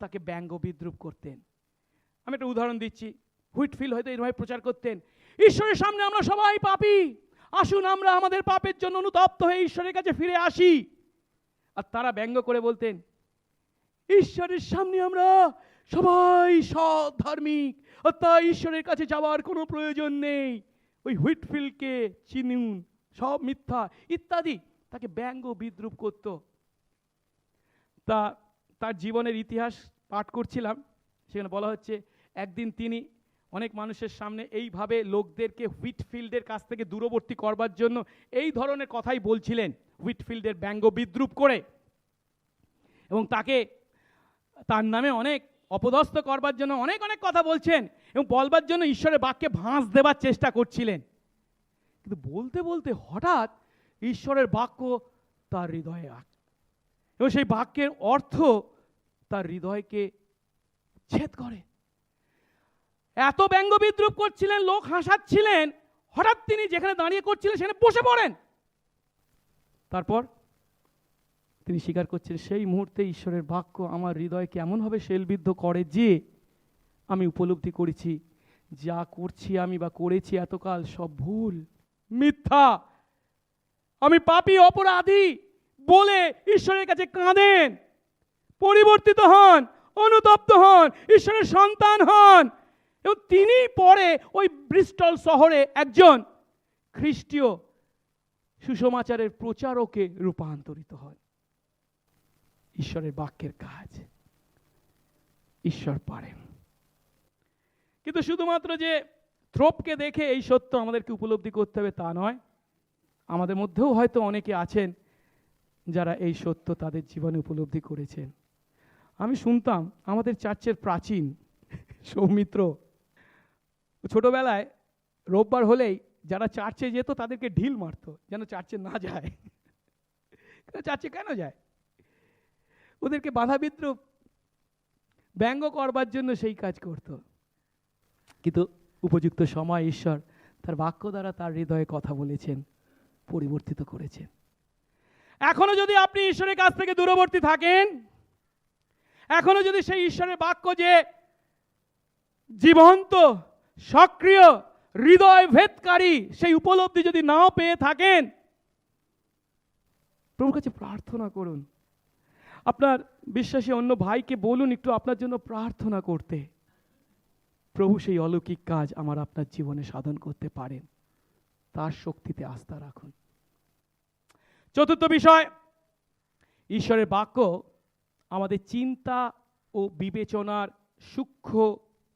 তাকে ব্যঙ্গ বিদ্রুপ করতেন। আমি একটা উদাহরণ দিচ্ছি। হুইটফিল্ড হয়তো এরভাবে প্রচার করতেন, ঈশ্বরের সামনে আমরা সবাই পাপী, আসুন আমরা আমাদের পাপের জন্য অনুতপ্ত হয়ে ঈশ্বরের কাছে ফিরে আসি। আর তারা ব্যঙ্গ করে বলতেন, ঈশ্বরের সামনে আমরা সবাই সৎ ধার্মিক, আর তাই ঈশ্বরের কাছে যাওয়ার কোনো প্রয়োজন নেই, ওই হুইটফিল্ডকে চিনুন, সব মিথ্যা ইত্যাদি, তাকে ব্যঙ্গ বিদ্রুপ করত। তার জীবনের ইতিহাস পাঠ করছিলাম, সেখানে বলা হচ্ছে একদিন তিনি অনেক মানুষের সামনে এইভাবে লোকদেরকে হুইটফিল্ডের কাছ থেকে দূরবর্তী করবার জন্য এই ধরনের কথাই বলছিলেন, হুইটফিল্ডের ব্যঙ্গ বিদ্রুপ করে, এবং তাকে তার নামে অনেক অপদস্থ করবার জন্য অনেক অনেক কথা বলছেন এবং বলবার জন্য ঈশ্বরের বাক্যে ভাঁজ দেবার চেষ্টা করছিলেন। কিন্তু বলতে বলতে হঠাৎ ঈশ্বরের বাক্য তার হৃদয়ে এবং সেই বাক্যের অর্থ তার হৃদয়কে ছেদ করে। এত ব্যঙ্গ বিদ্রুপ করছিলেন, লোক হাসাচ্ছিলেন, হঠাৎ তিনি যেখানে দাঁড়িয়ে করছিলেন সেখানে বসে পড়েন। তারপর তিনি স্বীকার করছেন, সেই মুহূর্তে ঈশ্বরের বাক্য আমার হৃদয়কে এমনভাবে শেলবিদ্ধ করে যে আমি উপলব্ধি করেছি যা করছি আমি বা করেছি এতকাল সব ভুল, মিথ্যা, আমি পাপী অপরাধী বলে ঈশ্বরের কাছে কাঁদেন, পরিবর্তিত হন, অনুতপ্ত হন, ঈশ্বরের সন্তান হন, এবং তিনি পরে ওই ব্রিস্টল শহরে একজন খ্রিস্টীয় সুসমাচারের প্রচারকে রূপান্তরিত হন। ঈশ্বরের বাক্যের কাজ ঈশ্বর পারেন। কিন্তু শুধুমাত্র যে থ্রোপকে দেখে এই সত্য আমাদেরকে উপলব্ধি করতে হবে তা নয়, আমাদের মধ্যেও হয়তো অনেকে আছেন যারা এই সত্য তাদের জীবনে উপলব্ধি করেছেন। আমি শুনতাম আমাদের চার্চের প্রাচীন সৌমিত্র ছোটবেলায় রোববার হলেই যারা চার্চে যেত তাদেরকে ঢিল মারতো যেন চার্চে না যায়। চার্চে কেন যায়? ওদেরকে বাধা বিদ্রুপ ব্যঙ্গ করবার জন্য সেই কাজ করত। কিন্তু উপযুক্ত সময় ঈশ্বর তার বাক্য দ্বারা তার হৃদয়ে কথা বলেছেন, পরিবর্তিত করেছেন। এখনো যদি আপনি ঈশ্বরের কাছ থেকে দূরবর্তী থাকেন, এখনো যদি সেই ঈশ্বরের বাক্য যে জীবন্ত, সক্রিয়, হৃদয় ভেদকারী সেই উপলব্ধি যদি নাও পেয়ে থাকেন, প্রভুর কাছে প্রার্থনা করুন। আপনার বিশ্বাসী অন্য ভাইকে বলুন একটু আপনার জন্য প্রার্থনা করতে। প্রভু সেই অলৌকিক কাজ আমার আপনার জীবনে সাধন করতে পারেন, তার শক্তিতে আস্থা রাখুন। চতুর্থ বিষয়, ঈশ্বরের বাক্য আমাদের চিন্তা ও বিবেচনার সূক্ষ্ম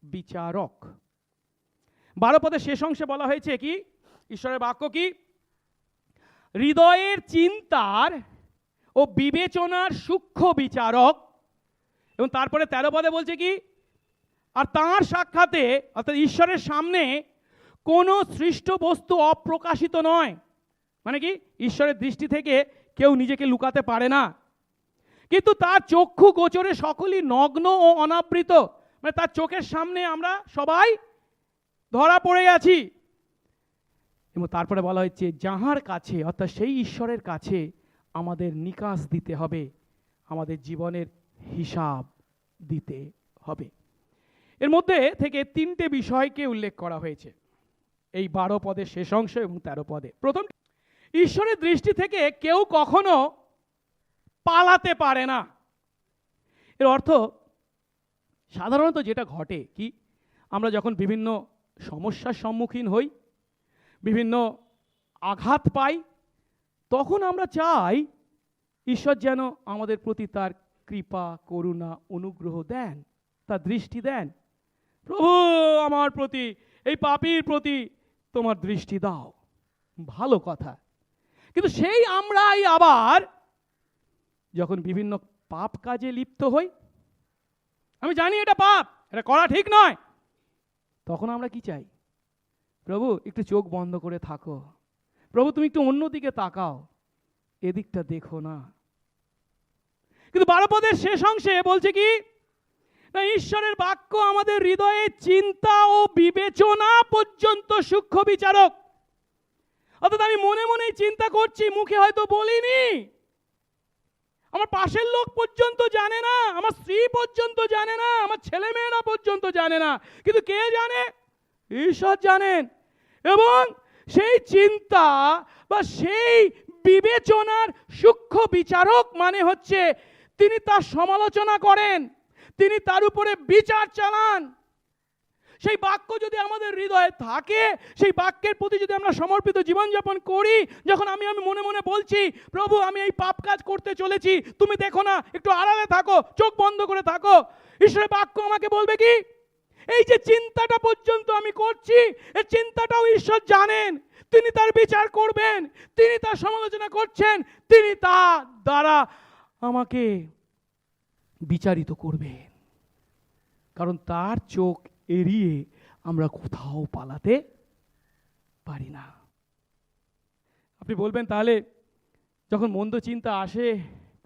বিচারক। 12 পদের শেষ অংশে বলা হয়েছে কি? ঈশ্বরের বাক্য কি? হৃদয়ের চিন্তার ও বিবেচনার সূক্ষ্ম বিচারক। এবং তারপরে 13 পদে বলছে কি? আর তাঁর সাক্ষাতে অর্থাৎ ঈশ্বরের সামনে কোনো সৃষ্ট বস্তু অপ্রকাশিত নয়। মানে কি? ঈশ্বরের দৃষ্টি থেকে কেউ নিজেকে লুকাতে পারে না, কিন্তু তার চক্ষু গোচরে সকলই নগ্ন ও অনাবৃত। মানে তার চোখের সামনে আমরা সবাই ধরা পড়ে গেছি। এবং তারপরে বলা হচ্ছে যাহার কাছে অর্থাৎ সেই ঈশ্বরের কাছে আমাদের নিকাশ দিতে হবে, আমাদের জীবনের হিসাব দিতে হবে। এর মধ্যে থেকে 3টে বিষয়কে উল্লেখ করা হয়েছে এই 12 পদের শেষ অংশ এবং 13 পদে। প্রথম, ঈশ্বরের দৃষ্টি থেকে কেউ কখনো পালাতে পারে না। এর অর্থ সাধারণত যেটা ঘটে কি, আমরা যখন বিভিন্ন সমস্যার সম্মুখীন হই, বিভিন্ন আঘাত পাই, তখন আমরা চাই ঈশ্বর যেন আমাদের প্রতি তার কৃপা, করুণা, অনুগ্রহ দেন, তার দৃষ্টি দেন। প্রভু আমার প্রতি, এই পাপীর প্রতি তোমার দৃষ্টি দাও। ভালো কথা। কিন্তু সেই আমরাই আবার যখন বিভিন্ন পাপ কাজে লিপ্ত হই, আমি জানি এটা পাপ, এটা করা ঠিক নয়, তখন আমরা কি চাই? প্রভু একটু চোখ বন্ধ করে থাকো, প্রভু তুমি একটু অন্যদিকে তাকাও, এদিকটা দেখো না। কিন্তু 12 পদের শেষ অংশে বলছে কি না, ঈশ্বরের বাক্য আমাদের হৃদয়ে চিন্তা ও বিবেচনা পর্যন্ত সূক্ষ্ম বিচারক। অর্থাৎ আমি মনে মনেই চিন্তা করছি, মুখে হয়তো বলিনি, আমার পাশের লোক পর্যন্ত জানে না, আমার স্ত্রী পর্যন্ত জানে না, আমার ছেলে মেয়েরা পর্যন্ত জানে না, কিন্তু কে জানে? ঈশ্বর জানেন। এবং সেই চিন্তা বা সেই বিবেচনার সূক্ষ্ম বিচারক মানে হচ্ছে তিনি তার সমালোচনা করেন, তিনি তার উপরে বিচার চালান। সেই বাক্য যদি আমাদের হৃদয়ে থাকে, সেই বাক্যের প্রতি যদি আমরা সমর্পিত জীবনযাপন করি, যখন আমি মনে মনে বলছি প্রভু আমি এই পাপ কাজ করতে চলেছি, তুমি দেখো না, একটু আড়ালে থাকো, চোখ বন্ধ করে থাকো, ঈশ্বরের বাক্য আমাকে বলবে কি এই যে চিন্তাটা পর্যন্ত আমি করছি, এই চিন্তাটাও ঈশ্বর জানেন, তিনি তার বিচার করবেন, তিনি তার সমালোচনা করছেন, তিনি তার দ্বারা আমাকে বিচারিত করবেন। কারণ তার চোখ এড়িয়ে আমরা কোথাও পালাতে পারি না। আপনি বলবেন তাহলে যখন মন্দ চিন্তা আসে,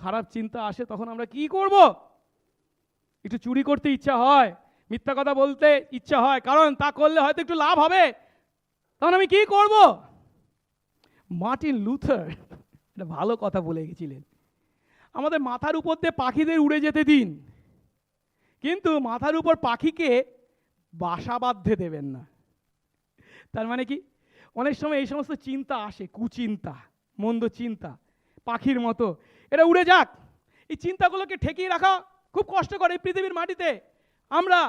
খারাপ চিন্তা আসে, তখন আমরা কি করব? একটু চুরি করতে ইচ্ছা হয়, মিথ্যা কথা বলতে ইচ্ছা হয়, কারণ তা করলে হয়তো একটু লাভ হবে। তখন আমি কি করব? মার্টিন লুথার একটা ভালো কথা বলে গেছিলেন, আমাদের মাথার উপর দিয়ে পাখিদের উড়ে যেতে দিন, কিন্তু মাথার উপর পাখিকে বাসা বাঁধতে দেবেন না। তার মানে কি, অনেক সময় এই সমস্ত চিন্তা আসে, কুচিন্তা, মন্দ চিন্তা, পাখির মতো, এটা উড়ে যাক। এই চিন্তাগুলোকে ঠেকিয়ে রাখা খুব কষ্টকর এই পৃথিবীর মাটিতে। আমরা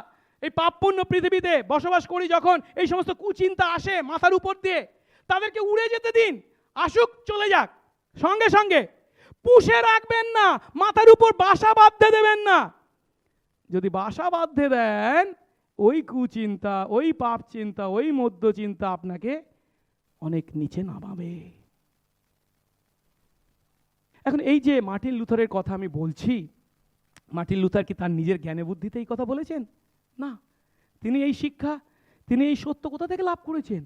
এই পাপপূর্ণ পৃথিবীতে বসবাস করি, যখন এই সমস্ত কুচিন্তা আসে মাথার উপর দিয়ে, তাদেরকে উড়ে যেতে দিন, আসুক, চলে যাক, সঙ্গে সঙ্গে পুষে রাখবেন না, মাথার উপর বাসা বাঁধতে দেবেন না। যদি বাসা বাঁধতে দেন, ওই কুচিন্তা, ওই পাপ চিন্তা, ওই মধ্য চিন্তা আপনাকে অনেক নিচে নামাবে। এখন এই যে মার্টিন লুথারের কথা আমি বলছি, মার্টিন লুথার কি তার নিজের জ্ঞানে বুদ্ধিতে এই কথা বলেছেন? না, তিনি এই শিক্ষা, তিনি এই সত্য কোথা থেকে লাভ করেছেন?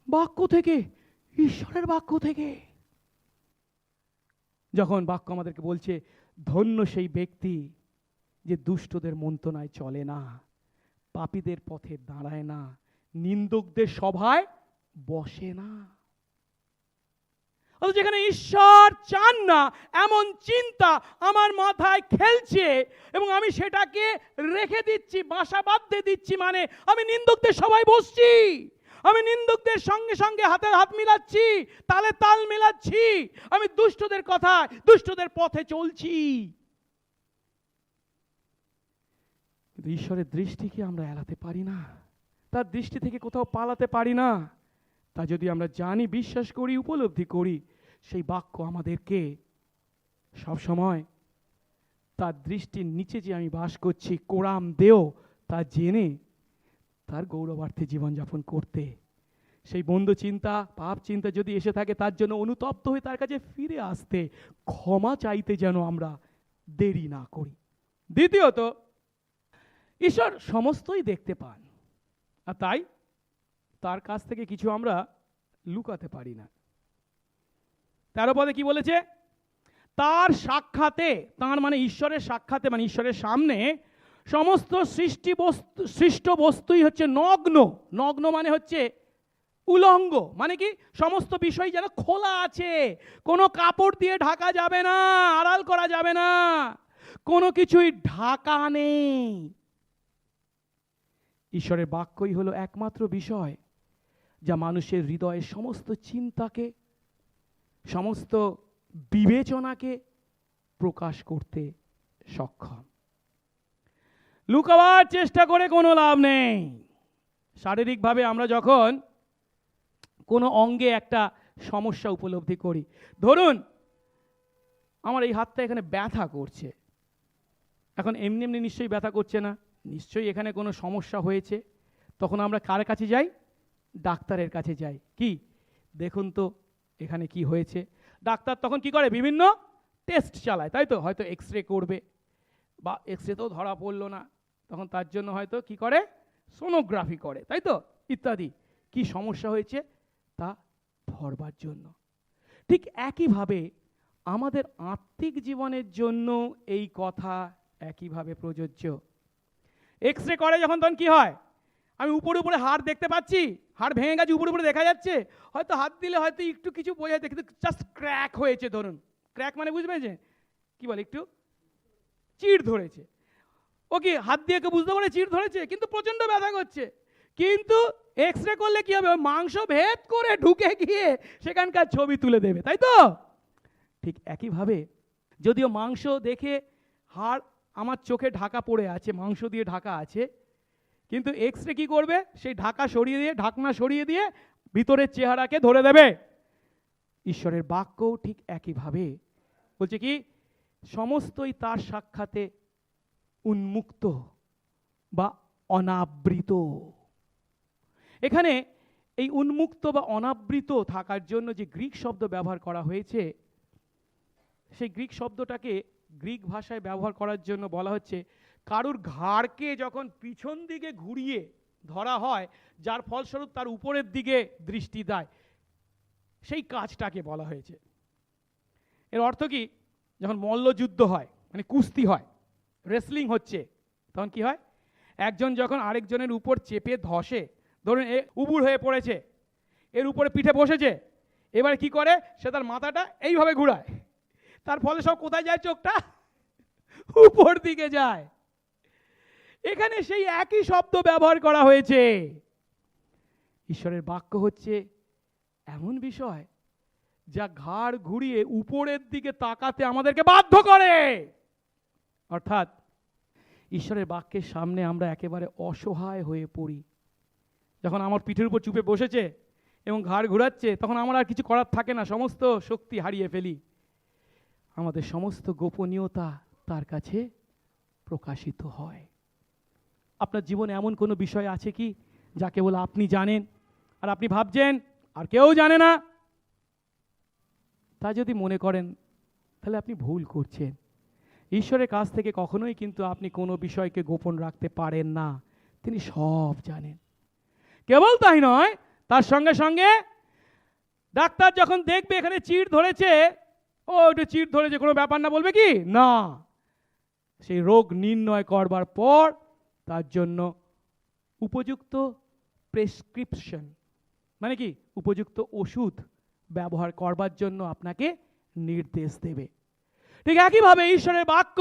বাক্য থেকে, ঈশ্বরের বাক্য থেকে। যখন বাক্য আমাদেরকে বলছে, ধন্য সেই ব্যক্তি যে দুষ্টদের মন্ত্রণায় চলে না, পাপীদের পথে দাঁড়ায় না, নিন্দুকদের সভায় বসে না। যেখানে ঈশ্বর চান না এমন চিন্তা আমার মাথায় খেলছে, এবং আমি সেটাকে রেখে দিচ্ছি, বাসা বাঁধতে দিচ্ছি, মানে আমি নিন্দুকদের সভায় বসছি, আমি নিন্দুকদের সঙ্গে সঙ্গে হাতে হাত মিলাচ্ছি, তালে তাল মিলাচ্ছি, আমি দুষ্টদের কথা, দুষ্টদের পথে চলছি। কিন্তু ঈশ্বরের দৃষ্টিকে আমরা এড়াতে পারি না, তার দৃষ্টি থেকে কোথাও পালাতে পারি না। তা যদি আমরা জানি, বিশ্বাস করি, উপলব্ধি করি, সেই বাক্য আমাদেরকে সব সময় তার দৃষ্টির নিচে যে আমি বাস করছি, কোরাম দেও, তা জেনে তার গৌরবার্থে জীবনযাপন করতে, সেই বন্ধ চিন্তা, পাপ চিন্তা যদি এসে থাকে, তার জন্য অনুতপ্ত হয়ে তার কাছে ফিরে আসতে, ক্ষমা চাইতে যেন আমরা দেরি না করি। দ্বিতীয়ত, ঈশ্বর সমস্তই দেখতে পান, আর তাই তার কাছ থেকে কিছু আমরা লুকাতে পারি না। 13 পদে কি বলেছে? তার সাক্ষাতে, তার মানে ঈশ্বরের সাক্ষাতে, মানে ঈশ্বরের সামনে সমস্ত সৃষ্ট বস্তুই হচ্ছে নগ্ন। নগ্ন মানে হচ্ছে উলঙ্গ, মানে কি সমস্ত বিষয় যেন খোলা আছে, কোনো কাপড় দিয়ে ঢাকা যাবে না, আড়াল করা যাবে না, কোনো কিছুই ঢাকা নেই। ঈশ্বরের বাক্যই হলো একমাত্র বিষয় যা মানুষের হৃদয়ের সমস্ত চিন্তাকে, সমস্ত বিবেচনাকে প্রকাশ করতে সক্ষম। লুকাবার চেষ্টা করে কোনো লাভ নেই। শারীরিকভাবে আমরা যখন কোনো অঙ্গে একটা সমস্যা উপলব্ধি করি, ধরুন আমার এই হাতটা এখানে ব্যথা করছে, এখন এমনি এমনি নিশ্চয়ই ব্যথা করছে না, নিশ্চয়ই এখানে কোনো সমস্যা হয়েছে। তখন আমরা কার কাছে যাই? ডাক্তারের কাছে যাই। কি, দেখুন তো এখানে কি হয়েছে। ডাক্তার তখন কি করে? বিভিন্ন টেস্ট চালায়, তাই তো, হয়তো এক্স রে করবে, বা এক্স রেতেও ধরা পড়লো না, তখন তার জন্য হয়তো কি করে? সোনোগ্রাফি করে, তাই তো, ইত্যাদি। কি সমস্যা হয়েছে তা ধরবার জন্য। ঠিক একইভাবে আমাদের আত্মিক জীবনের জন্য এই কথা একইভাবে প্রযোজ্য। এক্স রে করে যখন, তখন কি হয়? আমি উপরে উপরে হাড় দেখতে পাচ্ছি, হাড় ভেঙে গেছে, উপরে উপরে দেখা যাচ্ছে, হয়তো হাত দিলে হয়তো একটু কিছু বোঝা যাচ্ছে, কিন্তু জাস্ট ক্র্যাক হয়েছে, ধরুন ক্র্যাক মানে বুঝতে পেরেছে কি বলে, একটু চিড় ধরেছে। ও কি হাত দিয়ে কেউ বুঝতে পারে চিড় ধরেছে? কিন্তু প্রচন্ড ব্যথা করছে। কিন্তু এক্স রে করলে কি হবে? মাংস ভেদ করে ঢুকে গিয়ে সেখানকার ছবি তুলে দেবে, তাই তো। ঠিক একইভাবে যদিও মাংস দেখে হাড় আমার চোখে ঢাকা পড়ে আছে, মাংস দিয়ে ঢাকা আছে, কিন্তু এক্স রে কি করবে? সেই ঢাকা সরিয়ে দিয়ে, ঢাকনা সরিয়ে দিয়ে ভিতরের চেহারাকে ধরে দেবে। ঈশ্বরের বাক্যও ঠিক একইভাবে বলছে কি, সমস্তই তার সাক্ষাতে উন্মুক্ত বা অনাবৃত। এখানে এই উন্মুক্ত বা অনাবৃত থাকার জন্য যে গ্রিক শব্দ ব্যবহার করা হয়েছে, সেই গ্রিক শব্দটাকে গ্রিক ভাষায় ব্যবহার করার জন্য বলা হচ্ছে, কারুর ঘাড়কে যখন পিছন দিকে ঘুরিয়ে ধরা হয়, যার ফলস্বরূপ তার উপরের দিকে দৃষ্টি দেয়, সেই কাজটাকে বলা হয়েছে। এর অর্থ কি? যখন মল্লযুদ্ধ হয়, মানে কুস্তি হয়, রেসলিং হচ্ছে, তখন কি হয়? একজন যখন আরেকজনের উপর চেপে ধসে, ধরুন এ উবুড় হয়ে পড়েছে, এর উপরে পিঠে বসেছে, এবার কি করে? সে তার মাথাটা এইভাবে ঘুরায়, তার ফলে সব কোথায় যায়? চোখটা উপর দিকে যায়। এখানে সেই একই শব্দ ব্যবহার করা হয়েছে। ঈশ্বরের বাক্য হচ্ছে এমন বিষয় যা ঘাড় ঘুরিয়ে উপরের দিকে তাকাতে আমাদেরকে বাধ্য করে। অর্থাৎ ঈশ্বরের বাক্যের সামনে আমরা একেবারে অসহায় হয়ে পড়ি। যখন আমার পিঠের উপর চুপে বসেছে এবং ঘাড় ঘুরাচ্ছে, তখন আমার আর কিছু করার থাকে না, সমস্ত শক্তি হারিয়ে ফেলি। আমাদের সমস্ত গোপনীয়তা তার কাছে প্রকাশিত হয়। আপনার জীবনে এমন কোনো বিষয় আছে কি যা কেবল আপনি জানেন আর আপনি ভাবছেন আর কেউ জানে না? তা যদি মনে করেন তাহলে আপনি ভুল করছেন। ঈশ্বরের কাছ থেকে কখনোই কিন্তু আপনি কোনো বিষয়কে গোপন রাখতে পারেন না, তিনি সব জানেন। কেবল তাই নয়, তার সঙ্গে সঙ্গে ডাক্তার যখন দেখবে এখানে চিড় ধরেছে, ও একটু চিড় ধরেছে, কোনো ব্যাপার না, বলবে কি না, সেই রোগ নির্ণয় করবার পর তার জন্য উপযুক্ত প্রেসক্রিপশন, মানে কি উপযুক্ত ওষুধ ব্যবহার করবার জন্য আপনাকে নির্দেশ দেবে। ঠিক একইভাবে ঈশ্বরের বাক্য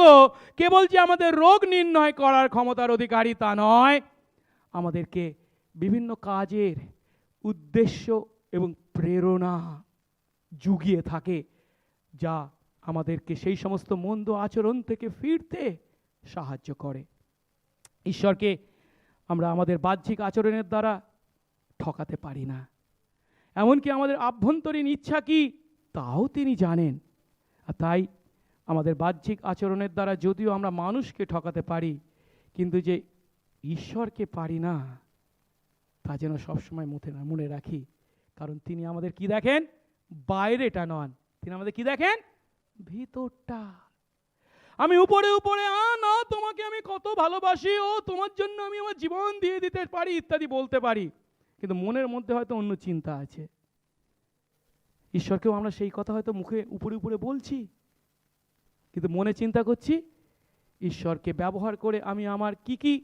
কেবল যে আমাদের রোগ নির্ণয় করার ক্ষমতার অধিকারী তা নয়, আমাদেরকে বিভিন্ন কাজের উদ্দেশ্য এবং প্রেরণা জুগিয়ে থাকে, যা আমাদেরকে সেই সমস্ত মন্দ আচরণ থেকে ফিরতে সাহায্য করে। ঈশ্বরকে আমরা আমাদের বাহ্যিক আচরণের দ্বারা ঠকাতে পারি না। এমনকি আমাদের আভ্যন্তরীণ ইচ্ছা কি তাও তিনি জানেন। আর তাই আমাদের বাহ্যিক আচরণের দ্বারা যদিও আমরা মানুষকে ঠকাতে পারি, কিন্তু যে ঈশ্বরকে পারি না তা যেন সবসময় মনে রাখি। কারণ তিনি আমাদের কি দেখেন? বাইরেটা নন, তিনি আমাদের কি দেখেন? ভিতরটা। আমি উপরে উপরে না তোমাকে আমি কত ভালোবাসি, ও তোমার জন্য আমি আমার জীবন দিয়ে দিতে পারি ইত্যাদি বলতে পারি, কিন্তু মনের মধ্যে হয়তো অন্য চিন্তা আছে। ঈশ্বরকেও আমরা সেই কথা হয়তো মুখে উপরে উপরে বলছি, কিন্তু মনে চিন্তা করছি ঈশ্বরকে ব্যবহার করে আমি আমার কি কি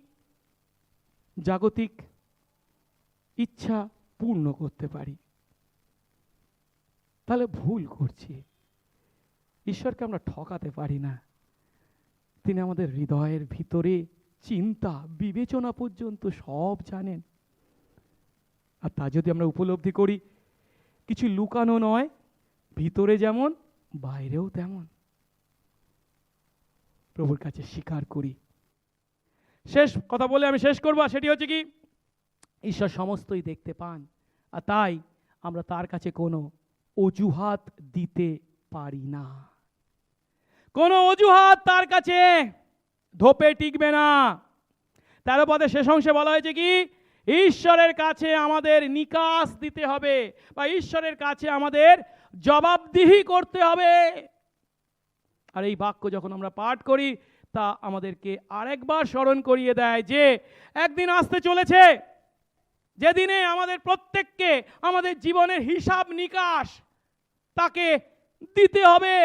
জাগতিক ইচ্ছা পূর্ণ করতে পারি। তাহলে ভুল করছি। ঈশ্বরকে আমরা ঠকাতে পারি না। তিনি আমাদের হৃদয়ের ভিতরে চিন্তা বিবেচনা পর্যন্ত সব জানেন। আর তা যদি আমরা উপলব্ধি করি, কিছু লুকানো নয়, ভিতরে যেমন বাইরেও তেমন। প্রভুর কাছে স্বীকার করি। শেষ কথা বলে আমি শেষ করব, সেটি হচ্ছে কি, ঈশ্বর সমস্তই দেখতে পান, আর তাই আমরা তার কাছে কোনো অজুহাত দিতে পারি না। কোনো অজুহাত তার কাছে ধোপে টিকবে না। 13 পদে শেষ অংশে বলা হয়েছে কি, ঈশ্বরের কাছে আমাদের নিকাশ দিতে হবে, বা ঈশ্বরের কাছে আমাদের জবাবদিহি করতে হবে। আর এই বাক্য যখন আমরা পাঠ করি, তা আমাদেরকে আরেকবার স্মরণ করিয়ে দেয় যে একদিন আসতে চলেছে যেদিনে আমাদের প্রত্যেককে আমাদের জীবনের হিসাব নিকাশ তাকে দিতে হবে।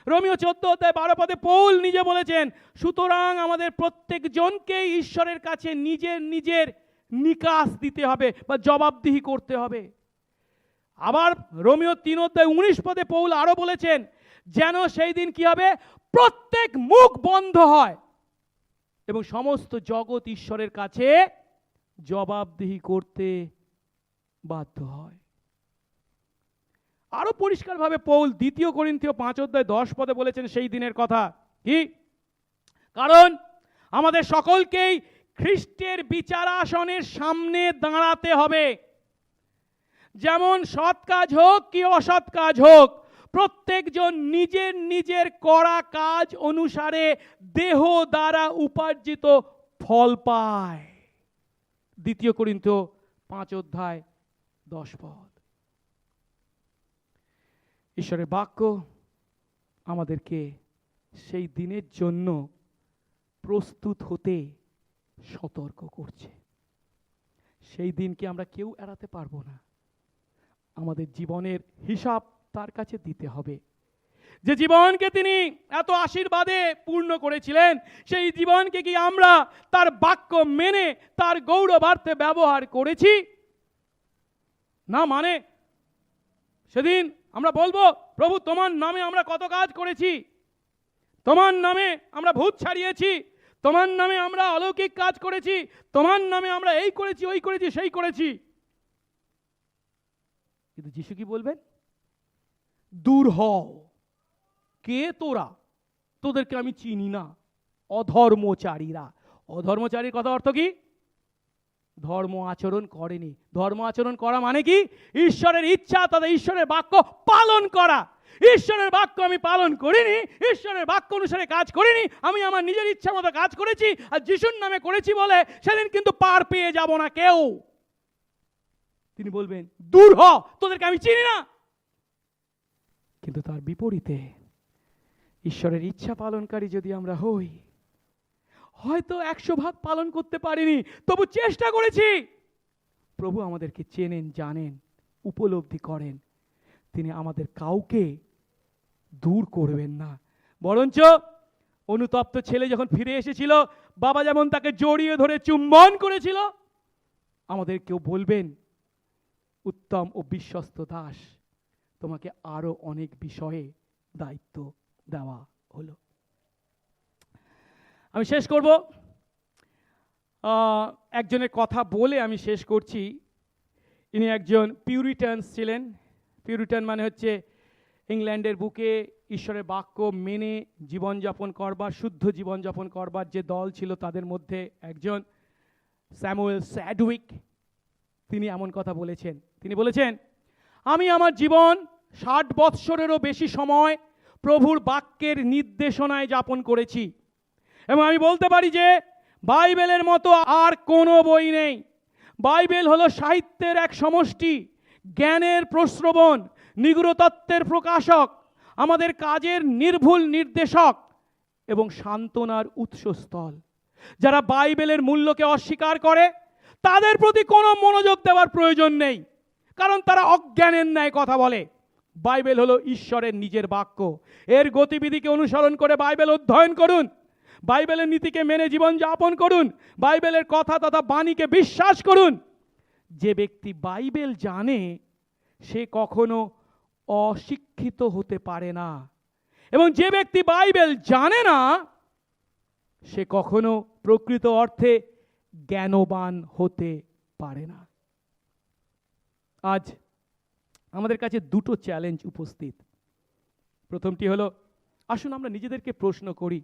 রোমিও 14:12 পদে পৌল নিজে বলেছেন, সুতরাং আমাদের প্রত্যেক জনকেই ঈশ্বরের কাছে নিজের নিজের নিকাশ দিতে হবে বা জবাবদিহি করতে হবে। আবার রোমিও 3:19 পদে পৌল আরো বলেছেন, যেন সেই দিন কি হবে, প্রত্যেক মুখ বন্ধ হয় এবং সমস্ত জগৎ ঈশ্বরের কাছে জবাবদিহি করতে বাধ্য হয়। আরো পরিষ্কারভাবে পৌল 2 করিন্থীয় 5:10 পদে বলেছেন সেই দিনের কথা কি, কারণ আমাদের সকলকেই খ্রিস্টের বিচারাসনের সামনে দাঁড়াতে হবে। যেমন সৎ কাজ হোক কি অসৎ কাজ হোক, প্রত্যেকজন নিজের নিজের করা কাজ অনুসারে দেহ দ্বারা উপার্জিত ফল পায়। 2 করিন্থীয় 5:10 পদ। ঈশ্বরের বাক্য আমাদেরকে সেই দিনের জন্য প্রস্তুত হতে সতর্ক করছে। সেই দিনকে আমরা কেউ এড়াতে পারবো না। আমাদের জীবনের হিসাব তার কাছে দিতে হবে। যে জীবনকে তিনি এত আশীর্বাদে পূর্ণ করেছিলেন, সেই জীবনকে কি আমরা তার বাক্য মেনে তার গৌরবার্থে ব্যবহার করেছি? না, মানে সেদিন আমরা বলবো, প্রভু তোমার নামে আমরা কত কাজ করেছি, তোমার নামে আমরা ভূত ছাড়িয়েছি, তোমার নামে আমরা অলৌকিক কাজ করেছি, তোমার নামে আমরা এই করেছি, ওই করেছি, সেই করেছি। কিন্তু যিশু কি বলবেন? দূর হও, কে তোরা? তোদেরকে আমি চিনি না, অধর্মচারীরা। অধর্মচারীর কথা অর্থ কি? ধর্ম আচরণ করেনি। ধর্ম আচরণ করা মানে কি? ঈশ্বরের ইচ্ছা তথা ঈশ্বরের বাক্য পালন করা। ঈশ্বরের বাক্য আমি পালন করিনি, ঈশ্বরের বাক্য অনুসারে কাজ করিনি, আমি আমার নিজের ইচ্ছা মতো কাজ করেছি, আর যিশুর নামে করেছি বলে সেদিন কিন্তু পার পেয়ে যাব না কেউ। তিনি বলবেন দূর হ, তোদেরকে আমি চিনি না। কিন্তু তার বিপরীতে ঈশ্বরের ইচ্ছা পালনকারী যদি আমরা হই, হয়তো 100% পালন করতে পারিনি, তবু চেষ্টা করেছি। প্রভু আমাদেরকে চেনেন, জানেন, উপলব্ধি করেন। তিনি আমাদের কাউকে দূর করবেন না, বরঞ্চ অনুতপ্ত ছেলে যখন ফিরে এসেছিল, বাবা যেমন তাকে জড়িয়ে ধরে চুম্বন করেছিল, আমাদের কেউ বলবেন উত্তম ও বিশ্বস্ত দাস, তোমাকে আরো অনেক বিষয়ে দায়িত্ব দেওয়া হলো। আমি শেষ করব, একজনের কথা বলে আমি শেষ করছি। ইনি একজন পিউরিটানস ছিলেন। পিউরিটান মানে হচ্ছে ইংল্যান্ডের বুকে ঈশ্বরের বাক্য মেনে জীবনযাপন করবার, শুদ্ধ জীবনযাপন করবার যে দল ছিল তাদের মধ্যে একজন স্যামুয়েল স্যাডউইক। তিনি এমন কথা বলেছেন। তিনি বলেছেন, আমি আমার জীবন 60 বৎসরেরও বেশি সময় প্রভুর বাক্যের নির্দেশনায় যাপন করেছি, এবং আমি বলতে পারি যে বাইবেলের মতো আর কোনো বই নেই। বাইবেল হলো সাহিত্যের এক সমষ্টি, জ্ঞানের প্রশ্রবণ, নিগূঢ় তত্ত্বের প্রকাশক, আমাদের কাজের নির্ভুল নির্দেশক এবং সান্ত্বনার উৎসস্থল। যারা বাইবেলের মূল্যকে অস্বীকার করে তাদের প্রতি কোনো মনোযোগ দেওয়ার প্রয়োজন নেই, কারণ তারা অজ্ঞানের ন্যায় কথা বলে। বাইবেল হলো ঈশ্বরের নিজের বাক্য। এর গতিবিধিকে অনুসরণ করে বাইবেল অধ্যয়ন করুন, বাইবেলের নীতিকে মেনে জীবন যাপন করুন, বাইবেলের কথা তথা বাণীকে বিশ্বাস করুন। যে ব্যক্তি বাইবেল জানে সে কখনো অশিক্ষিত হতে পারে না, এবং যে ব্যক্তি বাইবেল জানে না সে কখনো প্রকৃত অর্থে জ্ঞানবান হতে পারে না। আজ আমাদের কাছে দুটো চ্যালেঞ্জ উপস্থিত। প্রথমটি হলো, আসুন আমরা নিজেদেরকে প্রশ্ন করি,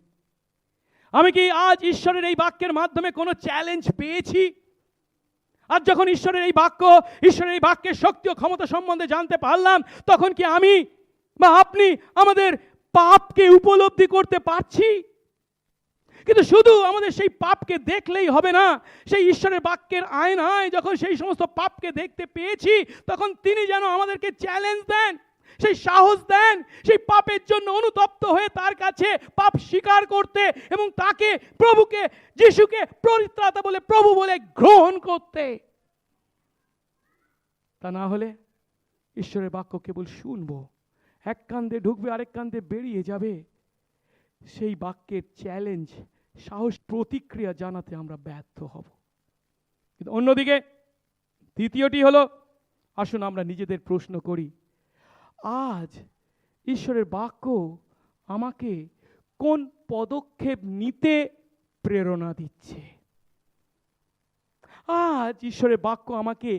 আমি কি আজ ঈশ্বরের এই বাক্যের মাধ্যমে কোনো চ্যালেঞ্জ পেয়েছি? আজ যখন ঈশ্বরের এই বাক্য, ঈশ্বরের এই বাক্যের শক্তি ও ক্ষমতা সম্বন্ধে জানতে পারলাম, তখন কি আমি বা আপনি আমাদের পাপকে উপলব্ধি করতে পারছি? কিন্তু শুধু আমাদের সেই পাপকে দেখলেই হবে না, সেই ঈশ্বরের বাক্যের আয়নায় যখন সেই সমস্ত পাপকে দেখতে পেয়েছি, তখন তিনি যেন আমাদেরকে চ্যালেঞ্জ দেন, সেই সাহস দেন, সেই পাপের জন্য অনুতপ্ত হয়ে তার কাছে পাপ স্বীকার করতে এবং তাকে, প্রভুকে, যিশুকে পরিত্রাতা বলে, প্রভু বলে গ্রহণ করতে। তা না হলে ঈশ্বরের বাক্য কেবল শুনবো, এক কান্দে ঢুকবে আরেক কান্দে বেরিয়ে যাবে। সেই বাক্যের চ্যালেঞ্জ, সাহস, প্রতিক্রিয়া জানাতে আমরা ব্যর্থ হব। কিন্তু অন্যদিকে দ্বিতীয়টি হলো, আসুন আমরা নিজেদের প্রশ্ন করি, আজ ঈশ্বরের বাক্য আমাকে কোন পদক্ষেপ নিতে প্রেরণা দিচ্ছে? আজ ঈশ্বরের বাক্য আমাকে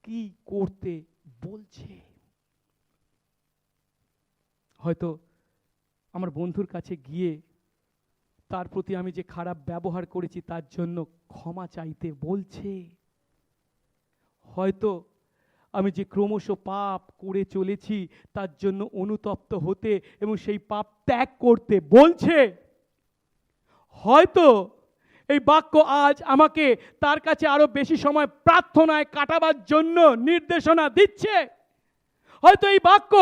কি করতে বলছে? হয়তো আমার বন্ধুর কাছে গিয়ে তার প্রতি আমি যে খারাপ ব্যবহার করেছি তার জন্য ক্ষমা চাইতে বলছে। হয়তো আমি যে ক্রমশ পাপ করে চলেছি তার জন্য অনুতপ্ত হতে এবং সেই পাপ ত্যাগ করতে বলছে। হয়তো এই বাক্য আজ আমাকে তার কাছে আরো বেশি সময় প্রার্থনায় কাটাবার জন্য নির্দেশনা দিচ্ছে। হয়তো এই বাক্য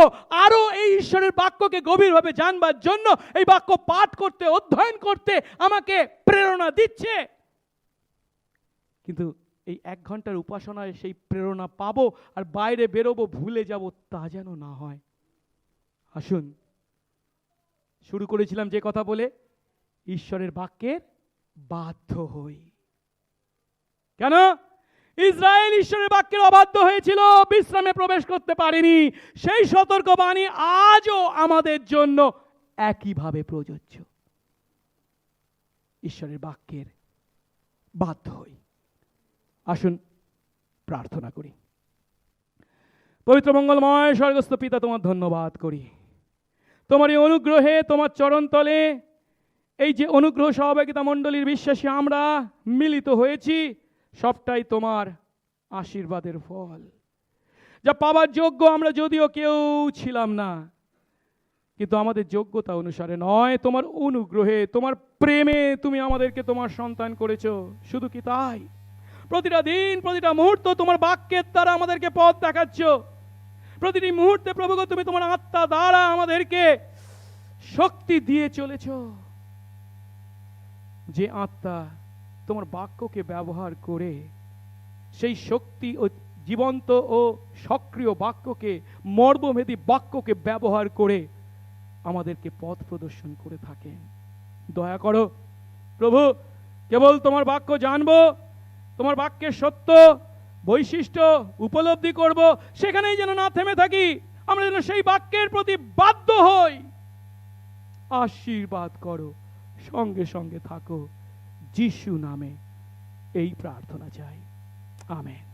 আরো এই ঈশ্বরের বাক্যকে গভীরভাবে জানবার জন্য এই বাক্য পাঠ করতে, অধ্যয়ন করতে আমাকে প্রেরণা দিচ্ছে। কিন্তু এই 1 ঘন্টার উপাসনায় সেই প্রেরণা পাবো আর বাইরে বেরোবো ভুলে যাব, তা যেন না হয়। আসুন, শুরু করেছিলাম যে কথা বলে, ঈশ্বরের বাক্যের বাধ্য হই। কেন? ইসরায়েল ঈশ্বরের বাক্যের অবাধ্য হয়েছিল, বিশ্রামে প্রবেশ করতে পারেনি। সেই সতর্কবাণী আজও আমাদের জন্য একইভাবে প্রযোজ্য। ঈশ্বরের বাক্যের বাধ্য হই। আসুন প্রার্থনা করি। পবিত্র মঙ্গলময় স্বর্গস্থ পিতা, তোমার ধন্যবাদ করি। তোমার এই অনুগ্রহে, তোমার চরণতলে এই যে অনুগ্রহ সহভাগিতা মণ্ডলীর বিশ্বাসী আমরা মিলিত হয়েছি, সবটাই তোমার আশীর্বাদের ফল। যা পাবার যোগ্য আমরা যদিও কেউ ছিলাম না, কিন্তু আমাদের যোগ্যতা অনুসারে নয়, তোমার অনুগ্রহে, তোমার প্রেমে তুমি আমাদেরকে তোমার সন্তান করেছো। শুধু কি তাই, প্রতিটা দিন, প্রতিটা মুহূর্ত তোমার বাক্যের দ্বারা আমাদেরকে পথ দেখাচ্ছ। প্রতিটি মুহূর্তে প্রভু তুমি তোমার আত্মা দ্বারা আমাদেরকে শক্তি দিয়ে চলেছ। যে আত্মা তোমার বাক্যকে ব্যবহার করে, সেই শক্তি ও জীবন্ত ও সক্রিয় বাক্যকে, মর্মভেদী বাক্যকে ব্যবহার করে আমাদেরকে পথ প্রদর্শন করে থাকেন। দয়া করো প্রভু, কেবল তোমার বাক্য জানবো, তোমার বাক্যের সত্য বৈশিষ্ট্য উপলব্ধি করব, সেখানেই যেন না থেমে থাকি, আমরা যেন সেই বাক্যের প্রতি বাধ্য হই। আশীর্বাদ করো, সঙ্গে সঙ্গে থাকো, যিশু নামে এই প্রার্থনা চাই, আমেন।